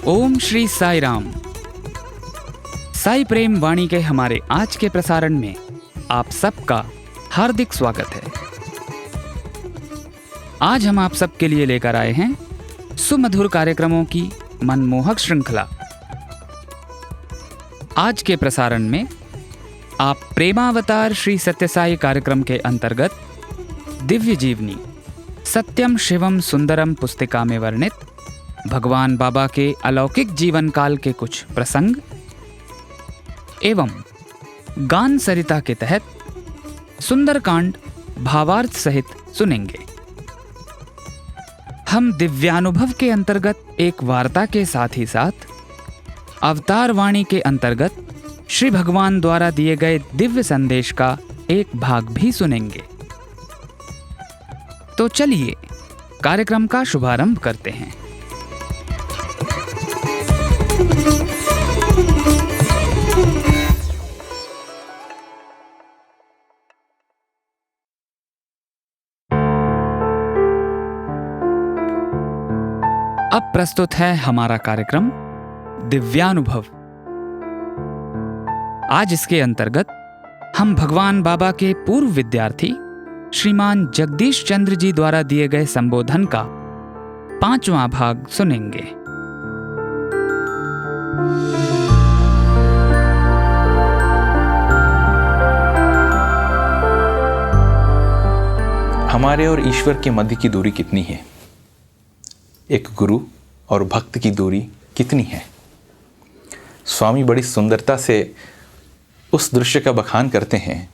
ओम श्री साई राम। साई प्रेम वाणी के हमारे आज के प्रसारण में आप सबका हार्दिक स्वागत है। आज हम आप सबके लिए लेकर आए हैं सुमधुर कार्यक्रमों की मनमोहक श्रृंखला। आज के प्रसारण में आप प्रेमावतार श्री सत्यसाई कार्यक्रम के अंतर्गत दिव्य जीवनी सत्यम शिवम सुंदरम पुस्तिका में वर्णित भगवान बाबा के अलौकिक जीवन काल के कुछ प्रसंग एवं गान सरिता के तहत सुंदरकांड भावार्थ सहित सुनेंगे। हम दिव्यानुभव के अंतर्गत एक वार्ता के साथ ही साथ अवतार वाणी के अंतर्गत श्री भगवान द्वारा दिए गए दिव्य संदेश का एक भाग भी सुनेंगे। तो चलिए कार्यक्रम का शुभारंभ करते हैं। अब प्रस्तुत है हमारा कार्यक्रम दिव्यानुभव। आज इसके अंतर्गत हम भगवान बाबा के पूर्व विद्यार्थी श्रीमान जगदीश चंद्र जी द्वारा दिए गए संबोधन का 5वां भाग सुनेंगे। हमारे और ईश्वर के मध्य की दूरी कितनी है? एक गुरु और भक्त की दूरी कितनी है? स्वामी बड़ी सुंदरता से उस दृश्य का बखान करते हैं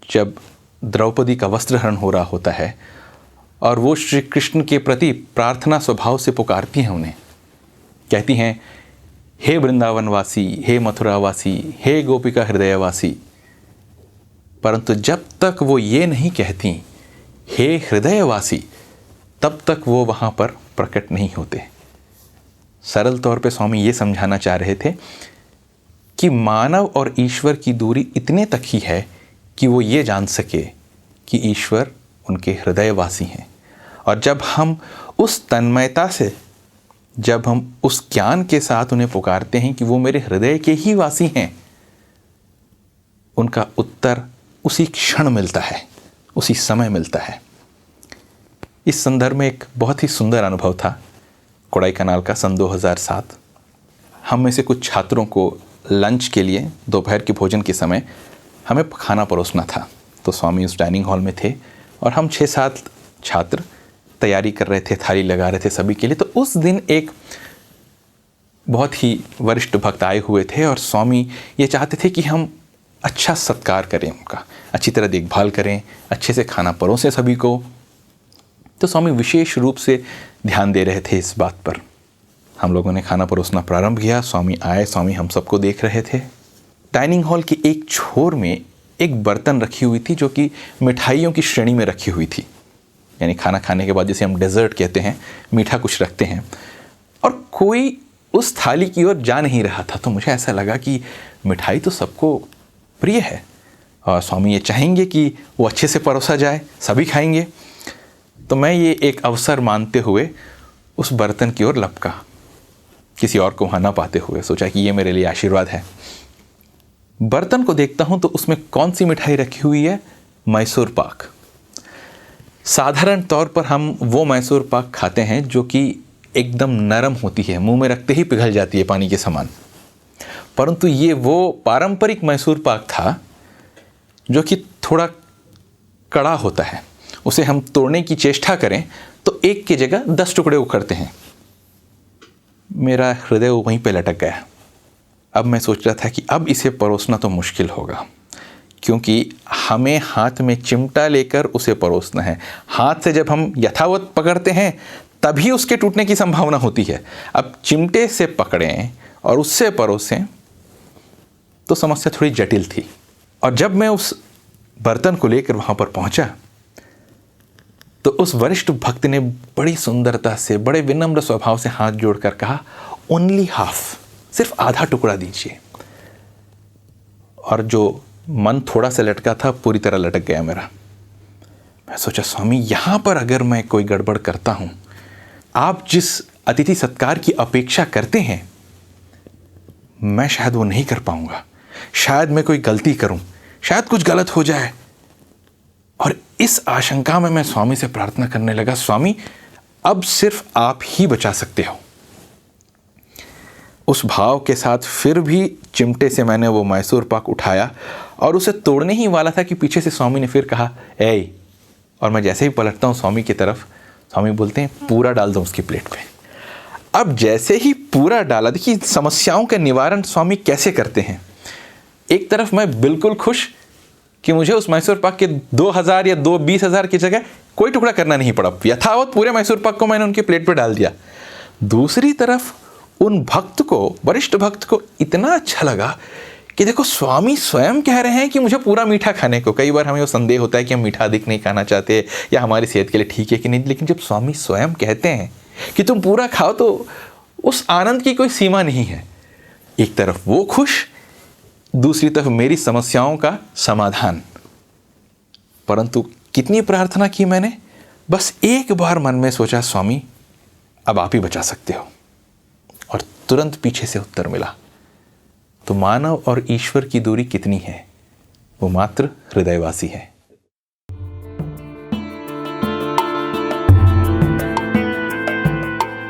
जब द्रौपदी का वस्त्रहरण हो रहा होता है और वो श्री कृष्ण के प्रति प्रार्थना स्वभाव से पुकारती हैं उन्हें। कहती हैं, हे वृंदावनवासी, हे मथुरावासी, हे गोपिका हृदयवासी। परंतु जब तक वो ये नहीं कहती हे हृदयवासी, तब तक वो वहाँ पर प्रकट नहीं होते। सरल तौर पे स्वामी ये समझाना चाह रहे थे कि मानव और ईश्वर की दूरी इतने तक ही है कि वो ये जान सके कि ईश्वर उनके हृदयवासी हैं। और जब हम उस तन्मयता से, जब हम उस ज्ञान के साथ उन्हें पुकारते हैं कि वो मेरे हृदय के ही वासी हैं, उनका उत्तर उसी क्षण मिलता है, उसी समय मिलता है। इस संदर्भ में एक बहुत ही सुंदर अनुभव था कोडाईकनाल का सन 2007। हम में से कुछ छात्रों को लंच के लिए दोपहर के भोजन के समय हमें खाना परोसना था। तो स्वामी उस डाइनिंग हॉल में थे और हम 6-7 छात्र तैयारी कर रहे थे, थाली लगा रहे थे सभी के लिए। तो उस दिन एक बहुत ही वरिष्ठ भक्त आए हुए थे और स्वामी ये चाहते थे कि हम अच्छा सत्कार करें, उनका अच्छी तरह देखभाल करें, अच्छे से खाना परोसें सभी को। तो स्वामी विशेष रूप से ध्यान दे रहे थे इस बात पर। हम लोगों ने खाना परोसना प्रारंभ किया। स्वामी आए, स्वामी हम सबको देख रहे थे। डाइनिंग हॉल के एक छोर में एक बर्तन रखी हुई थी जो कि मिठाइयों की श्रेणी में रखी हुई थी। यानी खाना खाने के बाद जैसे हम डेजर्ट कहते हैं, मीठा कुछ रखते हैं, और कोई उस थाली की ओर जा नहीं रहा था। तो मुझे ऐसा लगा कि मिठाई तो सबको प्रिय है और स्वामी ये चाहेंगे कि वो अच्छे से परोसा जाए, सभी खाएंगे। तो मैं ये एक अवसर मानते हुए उस बर्तन की ओर लपका, किसी और को वहाँ ना पाते हुए। सोचा कि ये मेरे लिए आशीर्वाद है। बर्तन को देखता हूँ तो उसमें कौन सी मिठाई रखी हुई है? मैसूर पाक। साधारण तौर पर हम वो मैसूर पाक खाते हैं जो कि एकदम नरम होती है, मुंह में रखते ही पिघल जाती है पानी के समान। परंतु ये वो पारंपरिक मैसूर पाक था जो कि थोड़ा कड़ा होता है। उसे हम तोड़ने की चेष्टा करें तो एक की जगह 10 टुकड़े उखड़ते हैं। मेरा हृदय वहीं पे लटक गया। अब मैं सोच रहा था कि अब इसे परोसना तो मुश्किल होगा, क्योंकि हमें हाथ में चिमटा लेकर उसे परोसना है। हाथ से जब हम यथावत पकड़ते हैं तभी उसके टूटने की संभावना होती है। अब चिमटे से पकड़ें और उससे परोसें तो समस्या थोड़ी जटिल थी। और जब मैं उस बर्तन को लेकर वहाँ पर पहुँचा तो उस वरिष्ठ भक्त ने बड़ी सुंदरता से, बड़े विनम्र स्वभाव से हाथ जोड़कर कहा, ओनली हाफ, सिर्फ आधा टुकड़ा दीजिए। और जो मन थोड़ा सा लटका था पूरी तरह लटक गया मेरा। मैं सोचा, स्वामी यहाँ पर अगर मैं कोई गड़बड़ करता हूँ, आप जिस अतिथि सत्कार की अपेक्षा करते हैं, मैं शायद वो नहीं कर पाऊंगा। शायद मैं कोई गलती करूं, शायद कुछ गलत हो जाए। और इस आशंका में मैं स्वामी से प्रार्थना करने लगा, स्वामी अब सिर्फ आप ही बचा सकते हो। उस भाव के साथ फिर भी चिमटे से मैंने वो मैसूर पाक उठाया और उसे तोड़ने ही वाला था कि पीछे से स्वामी ने फिर कहा, ए। और मैं जैसे ही पलटता हूँ स्वामी की तरफ, स्वामी बोलते हैं, पूरा डाल दो उसकी प्लेट पे। अब जैसे ही पूरा डाला, देखिए समस्याओं का निवारण स्वामी कैसे करते हैं। एक तरफ मैं बिल्कुल खुश कि मुझे उस मैसूर पाक के 2000 या 20,000 की जगह कोई टुकड़ा करना नहीं पड़ा, यथावत पूरे मैसूर पाक को मैंने उनकी प्लेट पे डाल दिया। दूसरी तरफ उन भक्त को, वरिष्ठ भक्त को इतना अच्छा लगा कि देखो स्वामी स्वयं कह रहे हैं कि मुझे पूरा मीठा खाने को। कई बार हमें वो संदेह होता है कि हम मीठा अधिक नहीं खाना चाहते या हमारी सेहत के लिए ठीक है कि नहीं, लेकिन जब स्वामी स्वयं कहते हैं कि तुम पूरा खाओ तो उस आनंद की कोई सीमा नहीं है। एक तरफ वो खुश, दूसरी तरफ मेरी समस्याओं का समाधान। परंतु कितनी प्रार्थना की मैंने, बस एक बार मन में सोचा, स्वामी अब आप ही बचा सकते हो। और तुरंत पीछे से उत्तर मिला। तो मानव और ईश्वर की दूरी कितनी है, वो मात्र हृदयवासी है।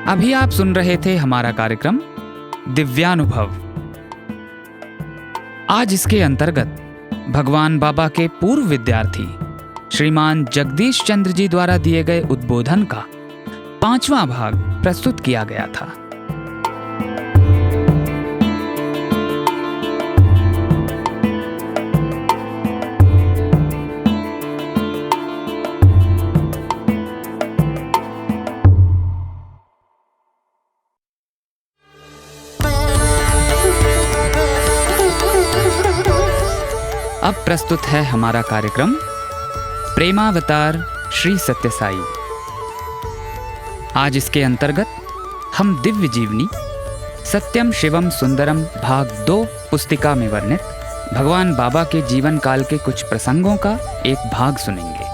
अभी आप सुन रहे थे हमारा कार्यक्रम दिव्यानुभव। आज इसके अंतर्गत भगवान बाबा के पूर्व विद्यार्थी श्रीमान जगदीश चंद्र जी द्वारा दिए गए उद्बोधन का 5वां भाग प्रस्तुत किया गया था। अब प्रस्तुत है हमारा कार्यक्रम प्रेमावतार श्री सत्य साई। आज इसके अंतर्गत हम दिव्य जीवनी सत्यम शिवम सुंदरम भाग 2 पुस्तिका में वर्णित भगवान बाबा के जीवन काल के कुछ प्रसंगों का एक भाग सुनेंगे।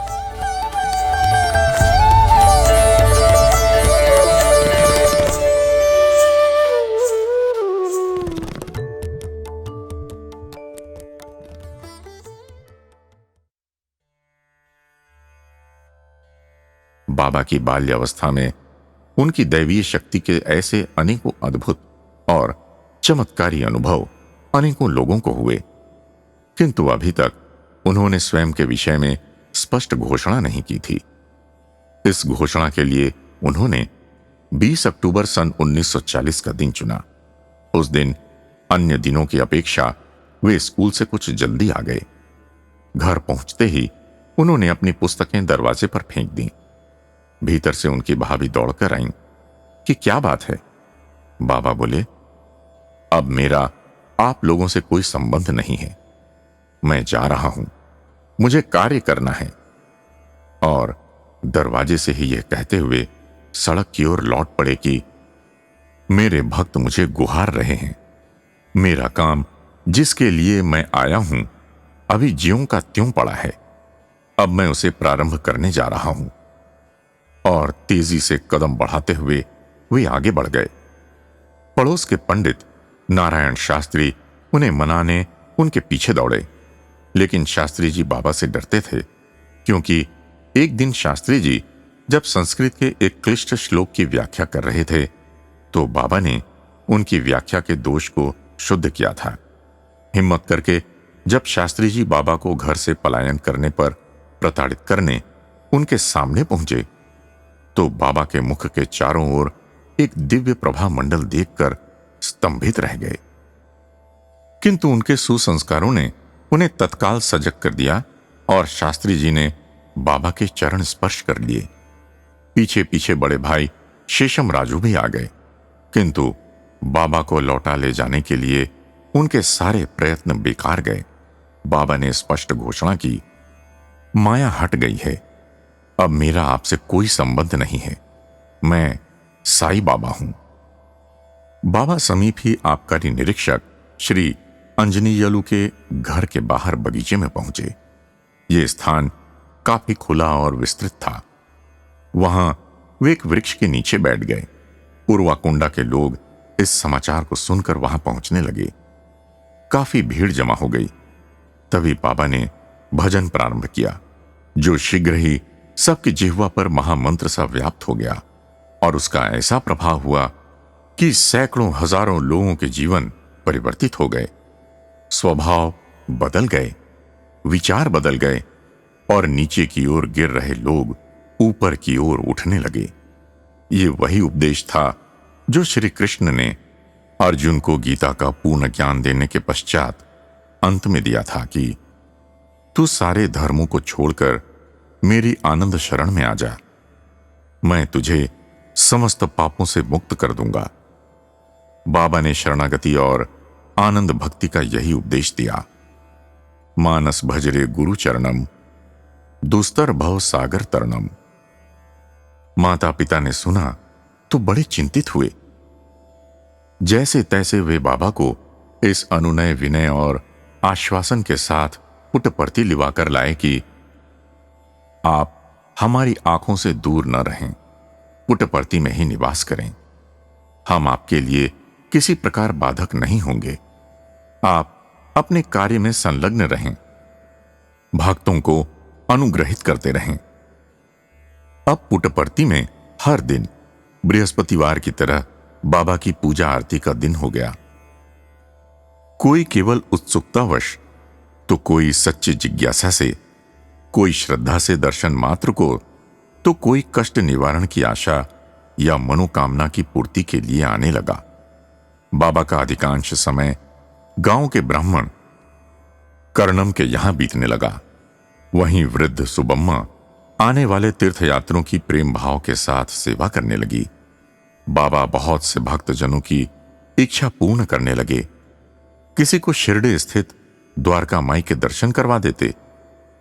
बाबा की बाल्यावस्था में उनकी दैवीय शक्ति के ऐसे अनेकों अद्भुत और चमत्कारी अनुभव अनेकों लोगों को हुए, किंतु अभी तक उन्होंने स्वयं के विषय में स्पष्ट घोषणा नहीं की थी। इस घोषणा के लिए उन्होंने 20 अक्टूबर सन 1940 का दिन चुना। उस दिन अन्य दिनों की अपेक्षा वे स्कूल से कुछ जल्दी आ गए। घर पहुंचते ही उन्होंने अपनी पुस्तकें दरवाजे पर फेंक दी। भीतर से उनकी भाभी दौड़कर आईं कि क्या बात है। बाबा बोले, अब मेरा आप लोगों से कोई संबंध नहीं है, मैं जा रहा हूं, मुझे कार्य करना है। और दरवाजे से ही यह कहते हुए सड़क की ओर लौट पड़े कि मेरे भक्त मुझे गुहार रहे हैं, मेरा काम जिसके लिए मैं आया हूं अभी ज्यों का त्यों पड़ा है, अब मैं उसे प्रारंभ करने जा रहा हूं। और तेजी से कदम बढ़ाते हुए वे आगे बढ़ गए। पड़ोस के पंडित नारायण शास्त्री उन्हें मनाने उनके पीछे दौड़े, लेकिन शास्त्री जी बाबा से डरते थे, क्योंकि एक दिन शास्त्री जी जब संस्कृत के एक क्लिष्ट श्लोक की व्याख्या कर रहे थे तो बाबा ने उनकी व्याख्या के दोष को शुद्ध किया था। हिम्मत करके जब शास्त्री जी बाबा को घर से पलायन करने पर प्रताड़ित करने उनके सामने पहुंचे तो बाबा के मुख के चारों ओर एक दिव्य प्रभा मंडल देखकर स्तंभित रह गए। किंतु उनके सुसंस्कारों ने उन्हें तत्काल सजग कर दिया और शास्त्री जी ने बाबा के चरण स्पर्श कर लिए। पीछे पीछे बड़े भाई शेषम राजू भी आ गए, किंतु बाबा को लौटा ले जाने के लिए उनके सारे प्रयत्न बेकार गए। बाबा ने स्पष्ट घोषणा की, माया हट गई है, अब मेरा आपसे कोई संबंध नहीं है, मैं साई बाबा हूं। बाबा समीप ही आबकारी निरीक्षक श्री अंजनीयलु के घर के बाहर बगीचे में पहुंचे। यह स्थान काफी खुला और विस्तृत था। वहां वे एक वृक्ष के नीचे बैठ गए। उर्वाकुंडा के लोग इस समाचार को सुनकर वहां पहुंचने लगे। काफी भीड़ जमा हो गई। तभी बाबा ने भजन प्रारंभ किया, जो शीघ्र ही सबकी जिह्वा पर महामंत्र सा व्याप्त हो गया और उसका ऐसा प्रभाव हुआ कि सैकड़ों हजारों लोगों के जीवन परिवर्तित हो गए, स्वभाव बदल गए, विचार बदल गए और नीचे की ओर गिर रहे लोग ऊपर की ओर उठने लगे। ये वही उपदेश था जो श्री कृष्ण ने अर्जुन को गीता का पूर्ण ज्ञान देने के पश्चात अंत में दिया था कि तू सारे धर्मों को छोड़कर मेरी आनंद शरण में आ जा, मैं तुझे समस्त पापों से मुक्त कर दूंगा। बाबा ने शरणागति और आनंद भक्ति का यही उपदेश दिया। मानस भजरे गुरु चरणम, दुस्तर भव सागर तरनम। माता पिता ने सुना तो बड़े चिंतित हुए। जैसे तैसे वे बाबा को इस अनुनय विनय और आश्वासन के साथ पुटपर्ती लिवाकर लाए कि आप हमारी आंखों से दूर न रहें, पुटपर्ती में ही निवास करें। हम आपके लिए किसी प्रकार बाधक नहीं होंगे। आप अपने कार्य में संलग्न रहें, भक्तों को अनुग्रहित करते रहें। अब पुटपर्ती में हर दिन बृहस्पतिवार की तरह बाबा की पूजा आरती का दिन हो गया। कोई केवल उत्सुकतावश तो कोई सच्ची जिज्ञासा से, कोई श्रद्धा से दर्शन मात्र को, तो कोई कष्ट निवारण की आशा या मनोकामना की पूर्ति के लिए आने लगा। बाबा का अधिकांश समय गांव के ब्राह्मण कर्णम के यहां बीतने लगा। वहीं वृद्ध सुबम्मा आने वाले तीर्थयात्रियों की प्रेम भाव के साथ सेवा करने लगी। बाबा बहुत से भक्तजनों की इच्छा पूर्ण करने लगे। किसी को शिरडी स्थित द्वारका माई के दर्शन करवा देते,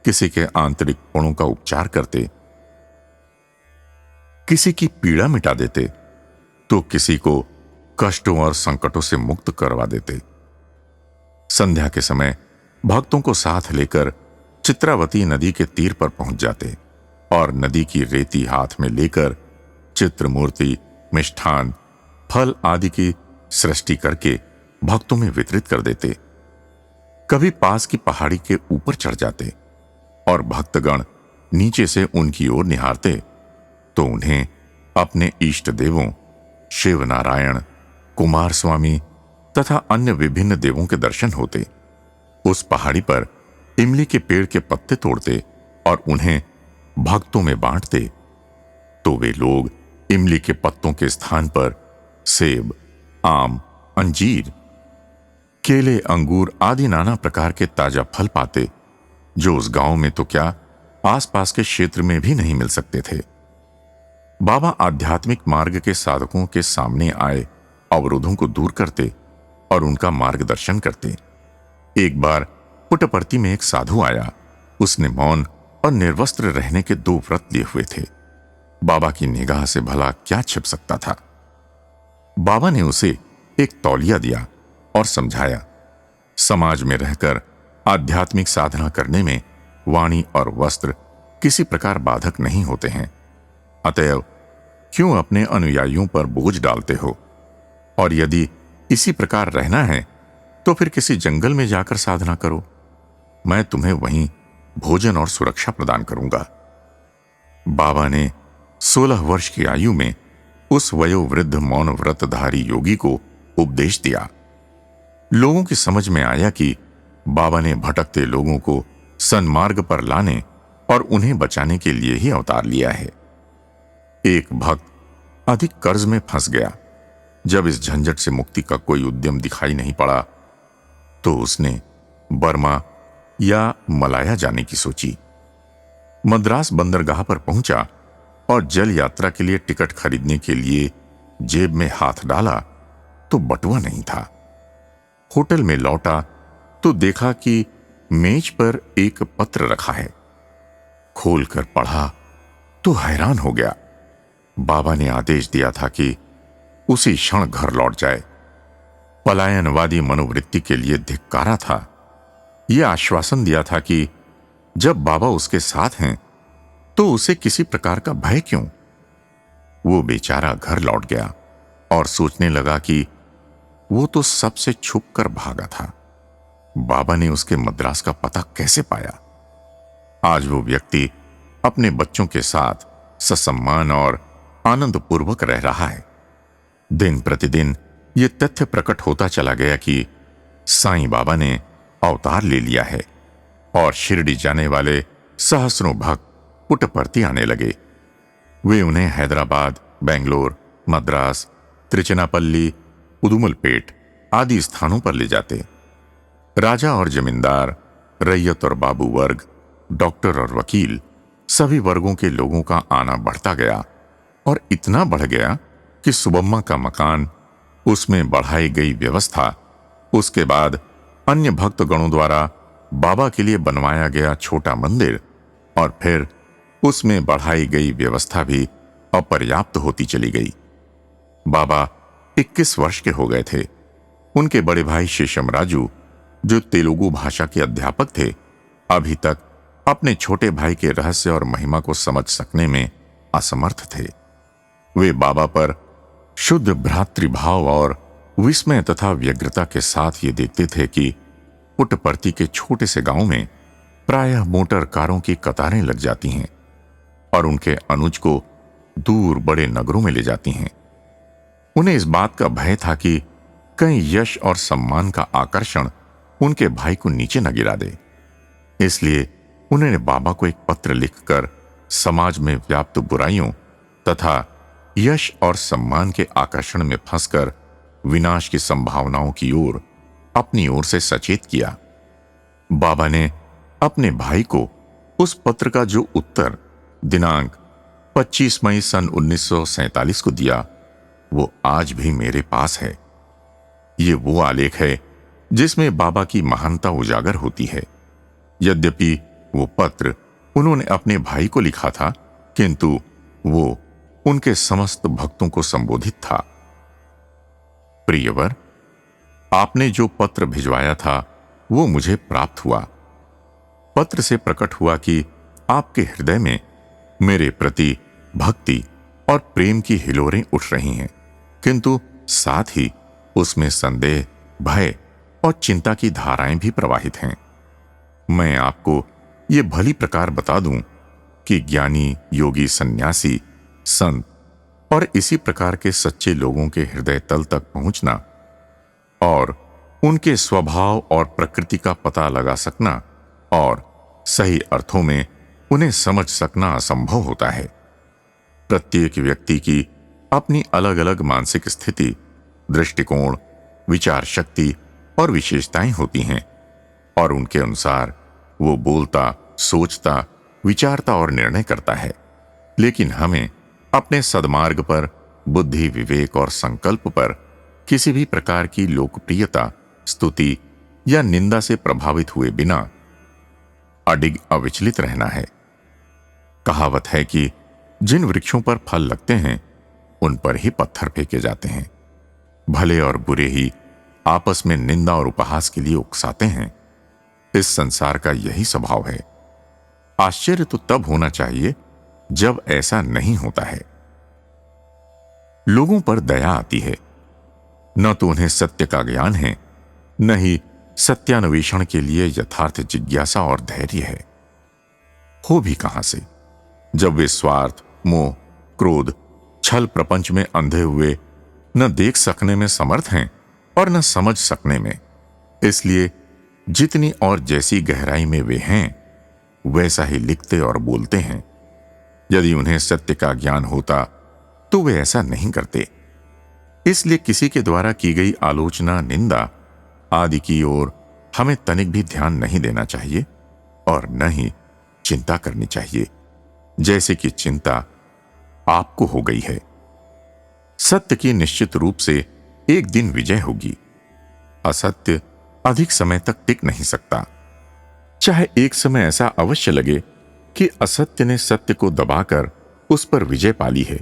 किसी के आंतरिक गुणों का उपचार करते, किसी की पीड़ा मिटा देते, तो किसी को कष्टों और संकटों से मुक्त करवा देते। संध्या के समय भक्तों को साथ लेकर चित्रावती नदी के तीर पर पहुंच जाते और नदी की रेती हाथ में लेकर चित्र मूर्ति, मिष्ठान, फल आदि की सृष्टि करके भक्तों में वितरित कर देते। कभी पास की पहाड़ी के ऊपर चढ़ जाते और भक्तगण नीचे से उनकी ओर निहारते तो उन्हें अपने इष्ट देवों शिव नारायण, कुमार स्वामी तथा अन्य विभिन्न देवों के दर्शन होते। उस पहाड़ी पर इमली के पेड़ के पत्ते तोड़ते और उन्हें भक्तों में बांटते, तो वे लोग इमली के पत्तों के स्थान पर सेब, आम, अंजीर, केले, अंगूर आदि नाना प्रकार के ताजा फल पाते, जो उस गांव में तो क्या आसपास के क्षेत्र में भी नहीं मिल सकते थे। बाबा आध्यात्मिक मार्ग के साधकों के सामने आए अवरोधों को दूर करते और उनका मार्गदर्शन करते। एक बार पुटपर्ती में एक साधु आया। उसने मौन और निर्वस्त्र रहने के 2 व्रत लिए हुए थे। बाबा की निगाह से भला क्या छिप सकता था। बाबा ने उसे एक तौलिया दिया और समझाया, समाज में रहकर आध्यात्मिक साधना करने में वाणी और वस्त्र किसी प्रकार बाधक नहीं होते हैं। अतएव क्यों अपने अनुयायियों पर बोझ डालते हो? और यदि इसी प्रकार रहना है तो फिर किसी जंगल में जाकर साधना करो। मैं तुम्हें वहीं भोजन और सुरक्षा प्रदान करूंगा। बाबा ने 16 वर्ष की आयु में उस वयोवृद्ध मौन व्रतधारी योगी को उपदेश दिया। लोगों की समझ में आया कि बाबा ने भटकते लोगों को सन्मार्ग पर लाने और उन्हें बचाने के लिए ही अवतार लिया है। एक भक्त अधिक कर्ज में फंस गया। जब इस झंझट से मुक्ति का कोई उद्यम दिखाई नहीं पड़ा तो उसने बर्मा या मलाया जाने की सोची। मद्रास बंदरगाह पर पहुंचा और जल यात्रा के लिए टिकट खरीदने के लिए जेब में हाथ डाला तो बटुआ नहीं था। होटल में लौटा तो देखा कि मेज पर एक पत्र रखा है। खोलकर पढ़ा तो हैरान हो गया। बाबा ने आदेश दिया था कि उसी क्षण घर लौट जाए। पलायनवादी मनोवृत्ति के लिए धिक्कारा था। यह आश्वासन दिया था कि जब बाबा उसके साथ हैं तो उसे किसी प्रकार का भय क्यों। वो बेचारा घर लौट गया और सोचने लगा कि वो तो सबसे छुपकर भागा था। बाबा ने उसके मद्रास का पता कैसे पाया? आज वो व्यक्ति अपने बच्चों के साथ ससम्मान और आनंदपूर्वक रह रहा है। दिन प्रतिदिन ये तथ्य प्रकट होता चला गया कि साईं बाबा ने अवतार ले लिया है और शिरडी जाने वाले सहस्रों भक्त पुट्टपर्ती आने लगे। वे उन्हें हैदराबाद, बेंगलोर, मद्रास, त्रिचनापल्ली, उदुमलपेट आदि स्थानों पर ले जाते। राजा और जमींदार, रैयत और बाबू वर्ग, डॉक्टर और वकील, सभी वर्गों के लोगों का आना बढ़ता गया और इतना बढ़ गया कि सुबम्मा का मकान, उसमें बढ़ाई गई व्यवस्था, उसके बाद अन्य भक्तगणों द्वारा बाबा के लिए बनवाया गया छोटा मंदिर और फिर उसमें बढ़ाई गई व्यवस्था भी अपर्याप्त होती चली गई। बाबा 21 वर्ष के हो गए थे। उनके बड़े भाई शेषमराजू, जो तेलुगु भाषा के अध्यापक थे, अभी तक अपने छोटे भाई के रहस्य और महिमा को समझ सकने में असमर्थ थे। वे बाबा पर शुद्ध भ्रातृभाव और विस्मय तथा व्यग्रता के साथ ये देखते थे कि पुट्टपर्ती के छोटे से गांव में प्रायः मोटर कारों की कतारें लग जाती हैं और उनके अनुज को दूर बड़े नगरों में ले जाती हैं। उन्हें इस बात का भय था कि कहीं यश और सम्मान का आकर्षण उनके भाई को नीचे न गिरा दे। इसलिए उन्होंने बाबा को एक पत्र लिखकर समाज में व्याप्त बुराइयों तथा यश और सम्मान के आकर्षण में फंसकर विनाश की संभावनाओं की ओर अपनी ओर से सचेत किया। बाबा ने अपने भाई को उस पत्र का जो उत्तर दिनांक 25 मई सन 1947 को दिया, वो आज भी मेरे पास है। ये वो आलेख है जिसमें बाबा की महानता उजागर होती है। यद्यपि वो पत्र उन्होंने अपने भाई को लिखा था, किंतु वो उनके समस्त भक्तों को संबोधित था। प्रियवर, आपने जो पत्र भिजवाया था वो मुझे प्राप्त हुआ। पत्र से प्रकट हुआ कि आपके हृदय में मेरे प्रति भक्ति और प्रेम की हिलोरें उठ रही हैं, किंतु साथ ही उसमें संदेह, भय और चिंता की धाराएं भी प्रवाहित हैं। मैं आपको ये भली प्रकार बता दूं कि ज्ञानी, योगी, सन्यासी, संत और इसी प्रकार के सच्चे लोगों के हृदय तल तक पहुंचना और उनके स्वभाव और प्रकृति का पता लगा सकना और सही अर्थों में उन्हें समझ सकना असंभव होता है। प्रत्येक व्यक्ति की अपनी अलग अलग मानसिक स्थिति, दृष्टिकोण, विचार शक्ति और विशेषताएं होती हैं और उनके अनुसार वो बोलता, सोचता, विचारता और निर्णय करता है। लेकिन हमें अपने सद्मार्ग पर बुद्धि, विवेक और संकल्प पर किसी भी प्रकार की लोकप्रियता, स्तुति या निंदा से प्रभावित हुए बिना अडिग अविचलित रहना है। कहावत है कि जिन वृक्षों पर फल लगते हैं उन पर ही पत्थर फेंके जाते हैं। भले और बुरे ही आपस में निंदा और उपहास के लिए उकसाते हैं। इस संसार का यही स्वभाव है। आश्चर्य तो तब होना चाहिए जब ऐसा नहीं होता है। लोगों पर दया आती है, न तो उन्हें सत्य का ज्ञान है, न ही सत्यान्वेषण के लिए यथार्थ जिज्ञासा और धैर्य है। हो भी कहां से, जब वे स्वार्थ, मोह, क्रोध, छल प्रपंच में अंधे हुए न देख सकने में समर्थ हैं और न समझ सकने में। इसलिए जितनी और जैसी गहराई में वे हैं, वैसा ही लिखते और बोलते हैं। यदि उन्हें सत्य का ज्ञान होता तो वे ऐसा नहीं करते। इसलिए किसी के द्वारा की गई आलोचना, निंदा आदि की ओर हमें तनिक भी ध्यान नहीं देना चाहिए और न ही चिंता करनी चाहिए, जैसे कि चिंता आपको हो गई है। सत्य की निश्चित रूप से एक दिन विजय होगी। असत्य अधिक समय तक टिक नहीं सकता। चाहे एक समय ऐसा अवश्य लगे कि असत्य ने सत्य को दबाकर उस पर विजय पाली है,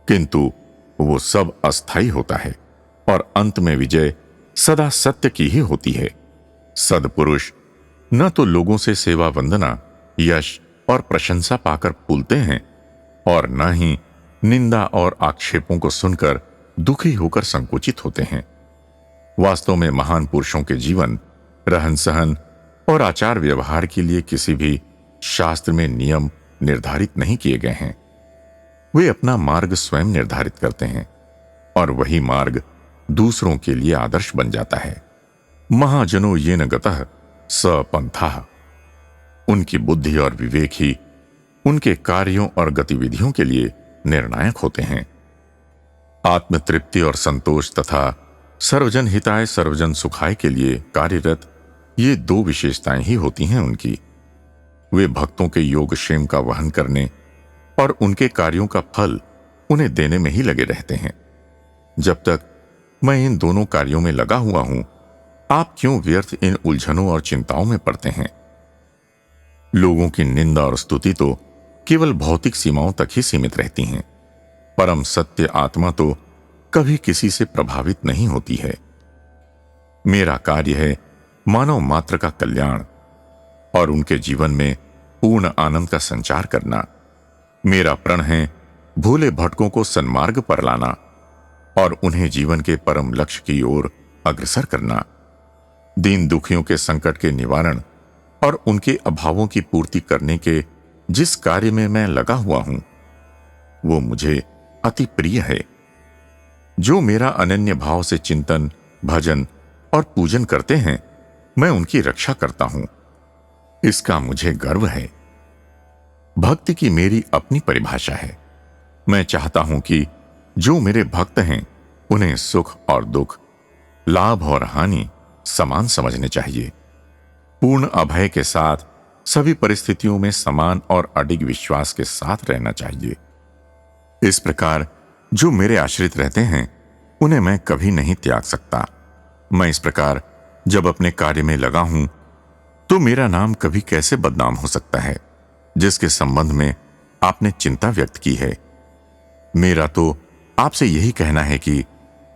किंतु वो सब अस्थायी होता है और अंत में विजय सदा सत्य की ही होती है। सद्पुरुष न तो लोगों से सेवा वंदना, यश और प्रशंसा पाकर फूलते हैं और न ही निंदा और आक्षेपों को सुनकर दुखी होकर संकुचित होते हैं। वास्तव में महान पुरुषों के जीवन, रहन सहन और आचार व्यवहार के लिए किसी भी शास्त्र में नियम निर्धारित नहीं किए गए हैं। वे अपना मार्ग स्वयं निर्धारित करते हैं और वही मार्ग दूसरों के लिए आदर्श बन जाता है। महाजनो येन गतः स पंथः। उनकी बुद्धि और विवेक ही उनके कार्यों और गतिविधियों के लिए निर्णायक होते हैं। आत्मतृप्ति और संतोष तथा सर्वजन हिताय सर्वजन सुखाय के लिए कार्यरत ये दो विशेषताएं ही होती हैं उनकी। वे भक्तों के योगक्षेम का वहन करने और उनके कार्यों का फल उन्हें देने में ही लगे रहते हैं। जब तक मैं इन दोनों कार्यों में लगा हुआ हूं, आप क्यों व्यर्थ इन उलझनों और चिंताओं में पड़ते हैं? लोगों की निंदा और स्तुति तो केवल भौतिक सीमाओं तक ही सीमित रहती हैं। परम सत्य आत्मा तो कभी किसी से प्रभावित नहीं होती है। मेरा कार्य है मानव मात्र का कल्याण और उनके जीवन में पूर्ण आनंद का संचार करना। मेरा प्रण है भूले भटकों को सन्मार्ग पर लाना और उन्हें जीवन के परम लक्ष्य की ओर अग्रसर करना। दीन दुखियों के संकट के निवारण और उनके अभावों की पूर्ति करने के जिस कार्य में मैं लगा हुआ हूं, वो मुझे अति प्रिय है। जो मेरा अनन्य भाव से चिंतन, भजन और पूजन करते हैं, मैं उनकी रक्षा करता हूं। इसका मुझे गर्व है। भक्ति की मेरी अपनी परिभाषा है। मैं चाहता हूं कि जो मेरे भक्त हैं, उन्हें सुख और दुख, लाभ और हानि समान समझने चाहिए। पूर्ण अभय के साथ सभी परिस्थितियों में समान और अडिग विश्वास के साथ रहना चाहिए। इस प्रकार जो मेरे आश्रित रहते हैं, उन्हें मैं कभी नहीं त्याग सकता। मैं इस प्रकार जब अपने कार्य में लगा हूं, तो मेरा नाम कभी कैसे बदनाम हो सकता है, जिसके संबंध में आपने चिंता व्यक्त की है। मेरा तो आपसे यही कहना है कि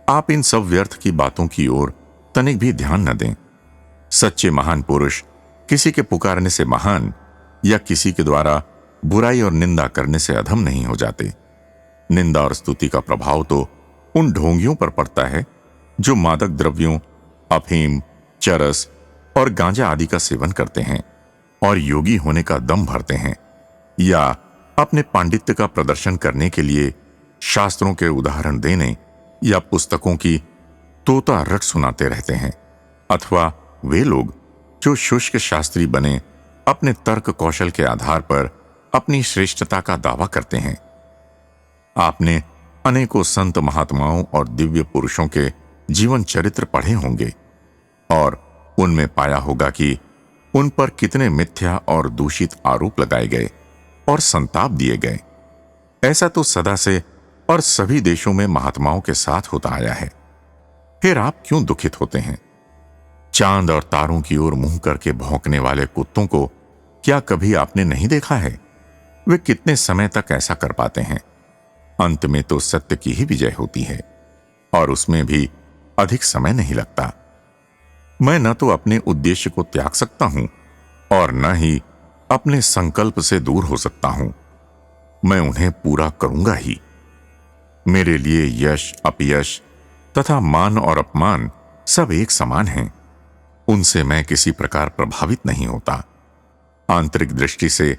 आप इन सब व्यर्थ की बातों की ओर तनिक भी ध्यान न दें। सच्चे महान पुरुष किसी के पुकारने से महान या किसी के द्वारा बुराई और निंदा करने से अधम नहीं हो जाते। निंदा और स्तुति का प्रभाव तो उन ढोंगियों पर पड़ता है जो मादक द्रव्यों, अफीम, चरस और गांजा आदि का सेवन करते हैं और योगी होने का दम भरते हैं, या अपने पांडित्य का प्रदर्शन करने के लिए शास्त्रों के उदाहरण देने या पुस्तकों की तोता रट सुनाते रहते हैं, अथवा वे लोग जो शुष्क शास्त्री बने अपने तर्क कौशल के आधार पर अपनी श्रेष्ठता का दावा करते हैं। आपने अनेकों संत महात्माओं और दिव्य पुरुषों के जीवन चरित्र पढ़े होंगे और उनमें पाया होगा कि उन पर कितने मिथ्या और दूषित आरोप लगाए गए और संताप दिए गए। ऐसा तो सदा से और सभी देशों में महात्माओं के साथ होता आया है। फिर आप क्यों दुखित होते हैं? चांद और तारों की ओर मुंह करके भौंकने वाले कुत्तों को क्या कभी आपने नहीं देखा है? वे कितने समय तक ऐसा कर पाते हैं? अंत में तो सत्य की ही विजय होती है और उसमें भी अधिक समय नहीं लगता। मैं न तो अपने उद्देश्य को त्याग सकता हूं और न ही अपने संकल्प से दूर हो सकता हूं। मैं उन्हें पूरा करूंगा ही। मेरे लिए यश, अपयश तथा मान और अपमान सब एक समान हैं। उनसे मैं किसी प्रकार प्रभावित नहीं होता। आंतरिक दृष्टि से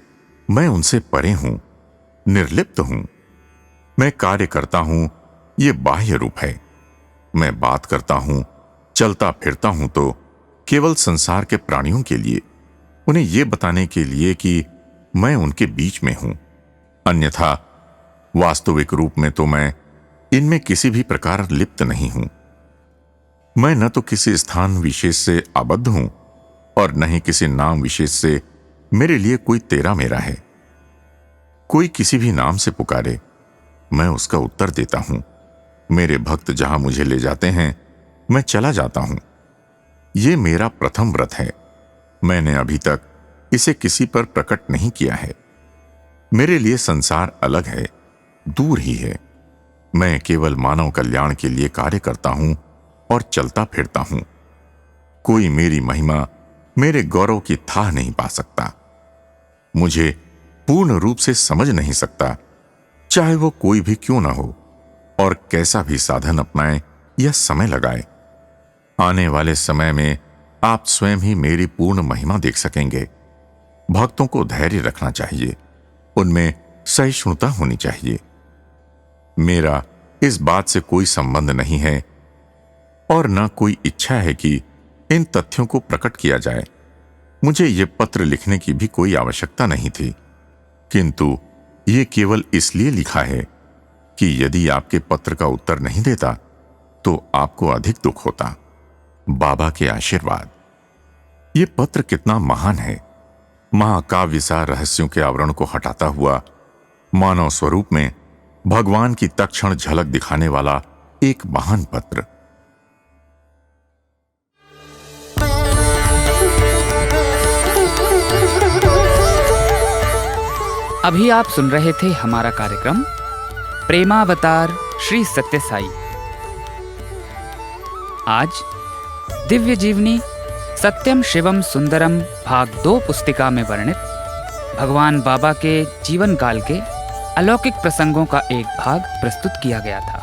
मैं उनसे परे हूं, निर्लिप्त हूं। मैं कार्य करता हूं, ये बाह्य रूप है। मैं बात करता हूं, चलता फिरता हूं तो केवल संसार के प्राणियों के लिए, उन्हें यह बताने के लिए कि मैं उनके बीच में हूं। अन्यथा वास्तविक रूप में तो मैं इनमें किसी भी प्रकार लिप्त नहीं हूं। मैं न तो किसी स्थान विशेष से आबद्ध हूं और न ही किसी नाम विशेष से मेरे लिए कोई तेरा मेरा है। कोई किसी भी नाम से पुकारे, मैं उसका उत्तर देता हूं। मेरे भक्त जहां मुझे ले जाते हैं, मैं चला जाता हूं। यह मेरा प्रथम व्रत है। मैंने अभी तक इसे किसी पर प्रकट नहीं किया है। मेरे लिए संसार अलग है, दूर ही है। मैं केवल मानव कल्याण के लिए कार्य करता हूं और चलता फिरता हूं। कोई मेरी महिमा, मेरे गौरव की थाह नहीं पा सकता। मुझे पूर्ण रूप से समझ नहीं सकता, चाहे वो कोई भी क्यों ना हो। और कैसा भी साधन अपनाएं या समय लगाएं, आने वाले समय में आप स्वयं ही मेरी पूर्ण महिमा देख सकेंगे। भक्तों को धैर्य रखना चाहिए, उनमें सहिष्णुता होनी चाहिए। मेरा इस बात से कोई संबंध नहीं है और न कोई इच्छा है कि इन तथ्यों को प्रकट किया जाए। मुझे ये पत्र लिखने की भी कोई आवश्यकता नहीं थी, किंतु ये केवल इसलिए लिखा है कि यदि आपके पत्र का उत्तर नहीं देता तो आपको अधिक दुख होता। बाबा के आशीर्वाद। ये पत्र कितना महान है। महाकाव्य सा रहस्यों के आवरण को हटाता हुआ मानव स्वरूप में भगवान की तत्क्षण झलक दिखाने वाला एक महान पत्र। अभी आप सुन रहे थे हमारा कार्यक्रम प्रेमावतार श्री सत्य साई। आज दिव्य जीवनी सत्यम शिवम सुंदरम भाग 2 पुस्तिका में वर्णित भगवान बाबा के जीवन काल के अलौकिक प्रसंगों का एक भाग प्रस्तुत किया गया था।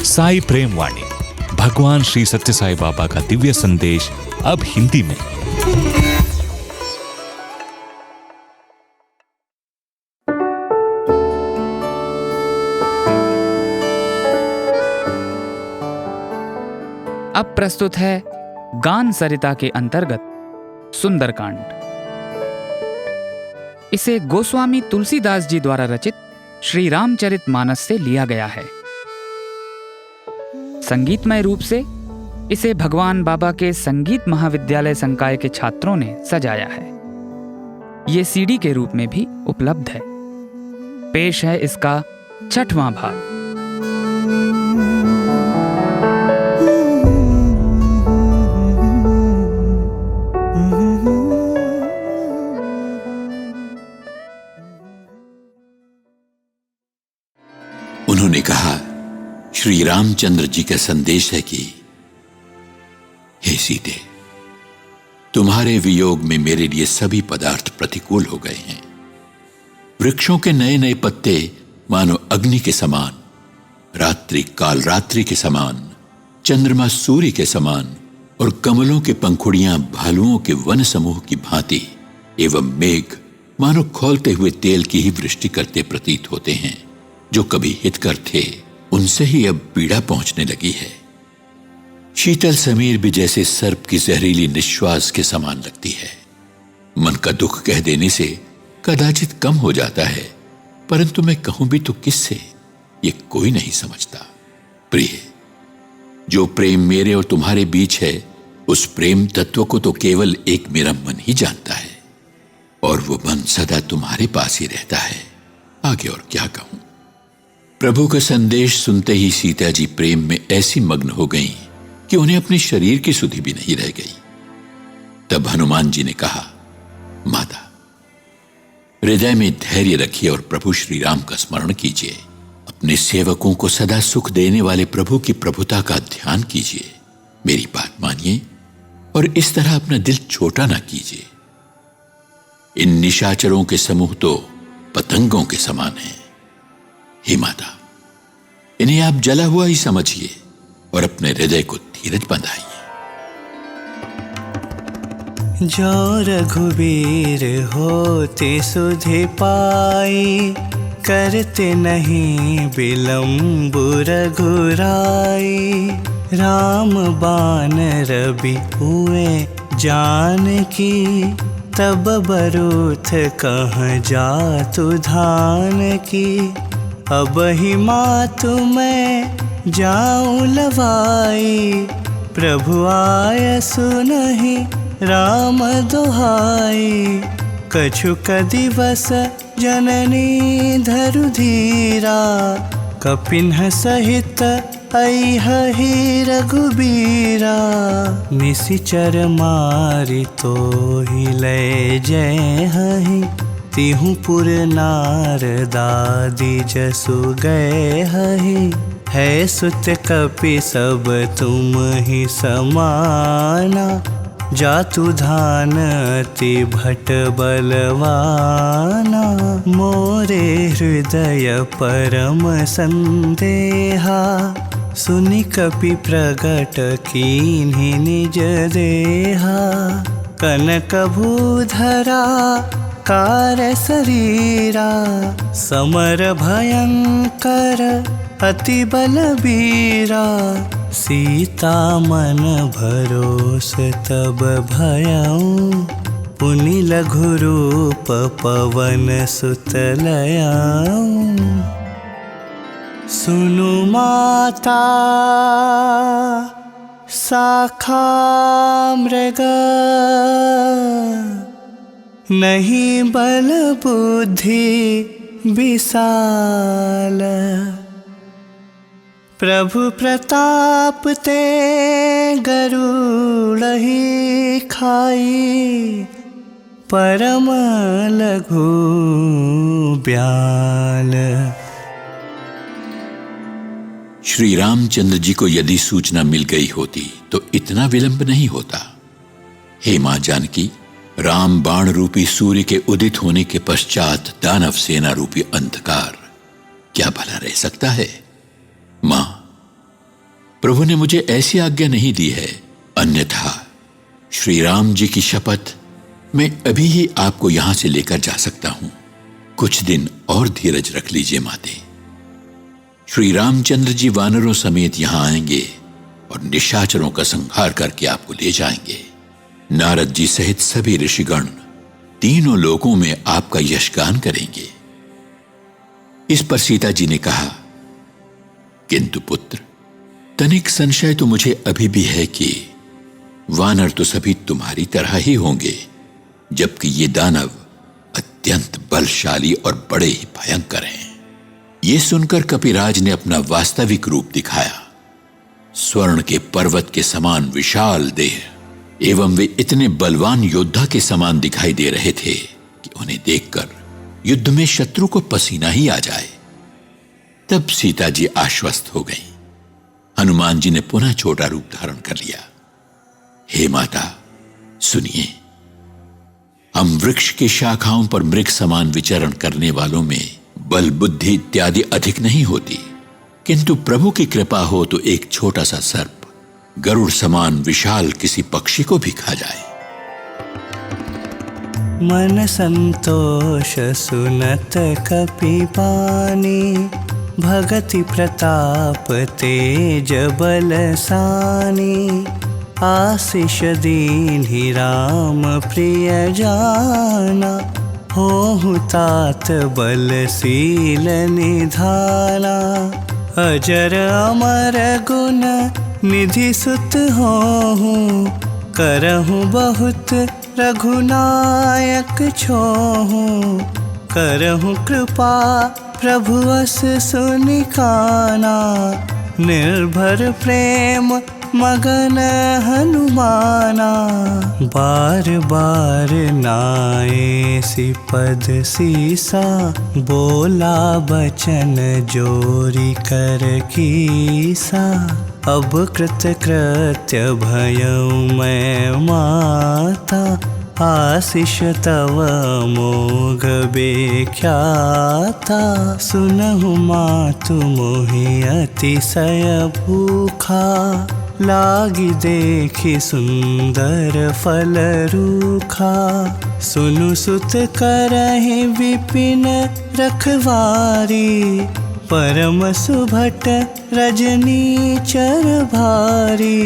साई प्रेम वाणी, भगवान श्री सत्य साई बाबा का दिव्य संदेश, अब हिंदी में। अब प्रस्तुत है गान सरिता के अंतर्गत सुंदरकांड। इसे गोस्वामी तुलसीदास जी द्वारा रचित श्री रामचरितमानस से लिया गया है। संगीतमय रूप से इसे भगवान बाबा के संगीत महाविद्यालय संकाय के छात्रों ने सजाया है। ये सीडी के रूप में भी उपलब्ध है। पेश है इसका 6वां भाग। उन्होंने कहा, श्री रामचंद्र जी का संदेश है कि हे सीते, तुम्हारे वियोग में मेरे लिए सभी पदार्थ प्रतिकूल हो गए हैं। वृक्षों के नए नए पत्ते मानो अग्नि के समान, रात्रि काल रात्रि के समान, चंद्रमा सूर्य के समान और कमलों के पंखुड़ियां भालुओं के वन समूह की भांति एवं मेघ मानो खौलते हुए तेल की ही वृष्टि करते प्रतीत होते हैं। जो कभी हितकर थे उनसे ही अब पीड़ा पहुंचने लगी है। शीतल समीर भी जैसे सर्प की जहरीली निश्वास के समान लगती है। मन का दुख कह देने से कदाचित कम हो जाता है, परंतु मैं कहूं भी तो किससे, ये कोई नहीं समझता। प्रिय, जो प्रेम मेरे और तुम्हारे बीच है, उस प्रेम तत्व को तो केवल एक मेरा मन ही जानता है, और वो मन सदा तुम्हारे पास ही रहता है। आगे और क्या कहूं। प्रभु का संदेश सुनते ही सीता जी प्रेम में ऐसी मग्न हो गईं कि उन्हें अपने शरीर की सुधि भी नहीं रह गई। तब हनुमान जी ने कहा, माता, हृदय में धैर्य रखिए और प्रभु श्री राम का स्मरण कीजिए। अपने सेवकों को सदा सुख देने वाले प्रभु की प्रभुता का ध्यान कीजिए। मेरी बात मानिए और इस तरह अपना दिल छोटा ना कीजिए। इन निशाचरों के समूह तो पतंगों के समान हैं। हे माता, इन्हें आप जला हुआ ही समझिए और अपने हृदय को धीरज बंधाइए। जो रघुबीर होते सुधि पाई, करते नहीं विलंब रघुराई। राम बान रवि हुए जानकी, तब बरूथ कहाँ जातु धान की। अब ही मातु मैं जाऊं लवाई, प्रभु आय सुनहि राम दुहाई। कछुक दिवस जननी धरु धीरा, कपिन्ह सहित ऐहि रघुबीरा, निशिचर मारि तो ही ले जय हहि, तिहु पुर नारदादि जसु गए हहि, है सुत कपि सब तुम ही समाना, जातु धान अति भट बलवाना, मोरे हृदय परम संदेहा, सुनि कपि प्रगट कीन्हि निज देहा, कनक भूधरा कार शरीरा, समर भयंकर अति बलबीरा, सीता मन भरोस तब भयउ, पुनि लघु रूप पवन सुत लयउ, सुनु माता शाखा मृग, नहीं बल बुद्धि विशाल, प्रभु प्रताप ते गरुड़हि खाई, परम लघु ब्याल। श्री रामचंद्र जी को यदि सूचना मिल गई होती तो इतना विलंब नहीं होता। हे मां जानकी, राम बाण रूपी सूर्य के उदित होने के पश्चात दानव सेना रूपी अंधकार क्या भला रह सकता है? मां, प्रभु ने मुझे ऐसी आज्ञा नहीं दी है, अन्यथा श्री राम जी की शपथ मैं अभी ही आपको यहां से लेकर जा सकता हूं। कुछ दिन और धीरज रख लीजिए माते। श्री रामचंद्र जी वानरों समेत यहां आएंगे और निशाचरों का संहार करके आपको ले जाएंगे। नारद जी सहित सभी ऋषिगण तीनों लोकों में आपका यशगान करेंगे। इस पर सीता जी ने कहा, किंतु पुत्र, तनिक संशय तो मुझे अभी भी है कि वानर तो सभी तुम्हारी तरह ही होंगे, जबकि ये दानव अत्यंत बलशाली और बड़े ही भयंकर हैं। ये सुनकर कपिराज ने अपना वास्तविक रूप दिखाया। स्वर्ण के पर्वत के समान विशाल देह एवं वे इतने बलवान योद्धा के समान दिखाई दे रहे थे कि उन्हें देखकर युद्ध में शत्रु को पसीना ही आ जाए। तब सीता जी आश्वस्त हो गईं। हनुमान जी ने पुनः छोटा रूप धारण कर लिया। हे माता, सुनिए, हम वृक्ष की शाखाओं पर मृग समान विचरण करने वालों में बल बुद्धि इत्यादि अधिक नहीं होती, किंतु प्रभु की कृपा हो तो एक छोटा सा सर्प गरुड़ समान विशाल किसी पक्षी को भी खा जाए। मन संतोष सुनत कपि बानी, भगति प्रताप तेज बलसानी, आशीष दीन्हि राम प्रिय जाना, होहु तात बलशील निधाना, अजर अमर गुण निधि सुत होहु, करहु बहुत रघुनायक छोहु, करहु कृपा प्रभु अस सुनिकाना, निर्भर प्रेम मगन हनुमाना, बार बार नाए सिपद सीसा, बोला बचन जोरी कर कीसा, अब कृत कृत्य भयउ मैं माता, आशीष तव मोघ बेख्याता, सुनहु मातु मोहि अतिशय भूखा, लागी देखि सुंदर फल रूखा, सुनु सुत करहि विपिन रखवारी, परम सुभट रजनीचर भारी,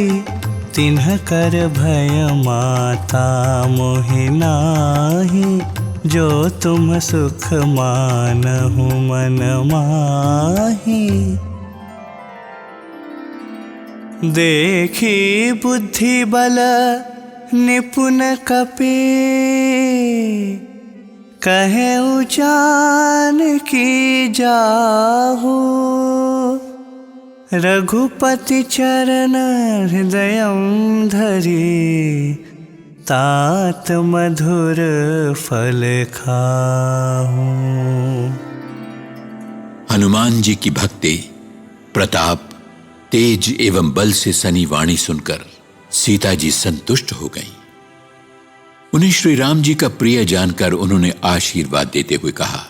तिन्ह कर भय माता मोहि नाहि, जो तुम सुख मानहु मन माहि। देखी बुद्धि बल निपुण कपि, कहेउ जानकी जाहु, रघुपति चरण हृदयं धरि तात मधुर फल खाऊं। हनुमान जी की भक्ति, प्रताप, तेज एवं बल से सनी वाणी सुनकर सीता जी संतुष्ट हो गईं। उन्हें श्री राम जी का प्रिय जानकर उन्होंने आशीर्वाद देते हुए कहा,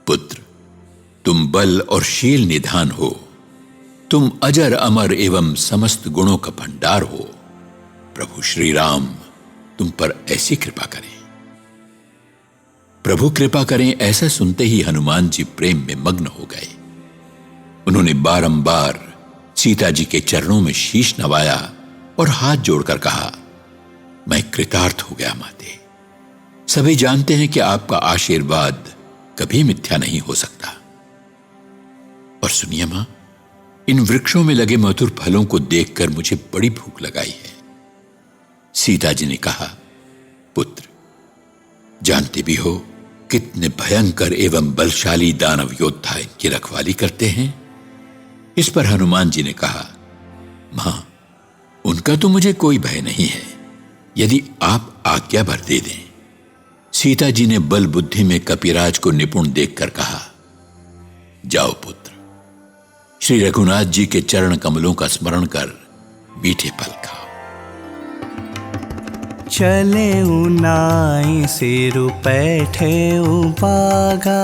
पुत्र, तुम बल और शील निधान हो, तुम अजर अमर एवं समस्त गुणों का भंडार हो। प्रभु श्री राम तुम पर ऐसी कृपा करें। प्रभु कृपा करें, ऐसा सुनते ही हनुमान जी प्रेम में मग्न हो गए। उन्होंने बारंबार सीता जी के चरणों में शीश नवाया और हाथ जोड़कर कहा, मैं कृतार्थ हो गया माते। सभी जानते हैं कि आपका आशीर्वाद कभी मिथ्या नहीं हो सकता। और सुनिए मां, इन वृक्षों में लगे मधुर फलों को देखकर मुझे बड़ी भूख लगाई है। सीता जी ने कहा, पुत्र, जानते भी हो कितने भयंकर एवं बलशाली दानव योद्धा इनकी रखवाली करते हैं। इस पर हनुमान जी ने कहा, मां, उनका तो मुझे कोई भय नहीं है, यदि आप आज्ञा भर दे दें। सीता जी ने बल बुद्धि में कपिराज को निपुण देखकर कहा, जाओ पुत्र, श्री रघुनाथ जी के चरण कमलों का स्मरण कर मीठे फल खाओ। चले नाई सिरु पैठे बागा,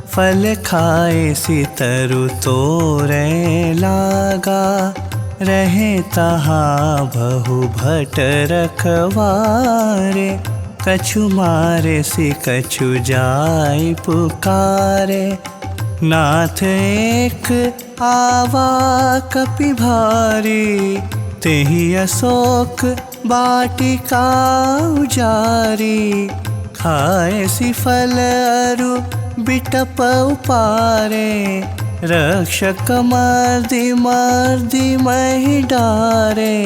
फल खाए सितरु तोरे लागा। रहे तहाँ बहु भट रखवारे, कछु मारे सि कछु जाय पुकारे। नाथ एक आवा कपि भारी, तेहि अशोक बाटिका उजारी। खाए सि फल अरु बिटप उपारे, रक्षक मर्दि मर्दि महि डारे।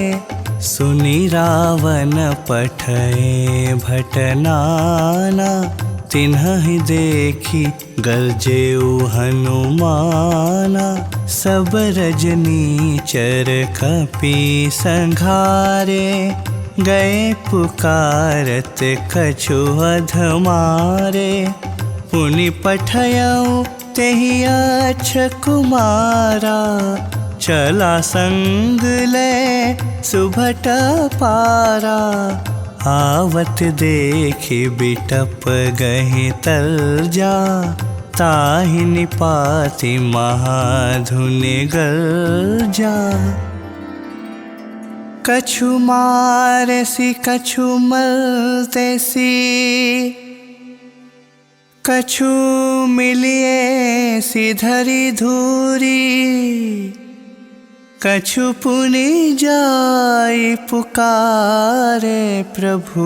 सुनि रावण पठए भटनाना, तिन्हि देखी गरजेउ हनुमाना। सब रजनीचर कपि संघारे, गए पुकारत कछु अधमारे। पुनि पठयउ तेहि अच्छ कुमारा, चला संग ले सुभट पारा। आवत देखि बिटप गहि तलजा, ताहि निपाति महाधुनि गर्जा। कछु मारसि कछु मलतेसि, कछु मिलिए सिधरी धूरी। कछु पुनि जाय पुकारे, प्रभु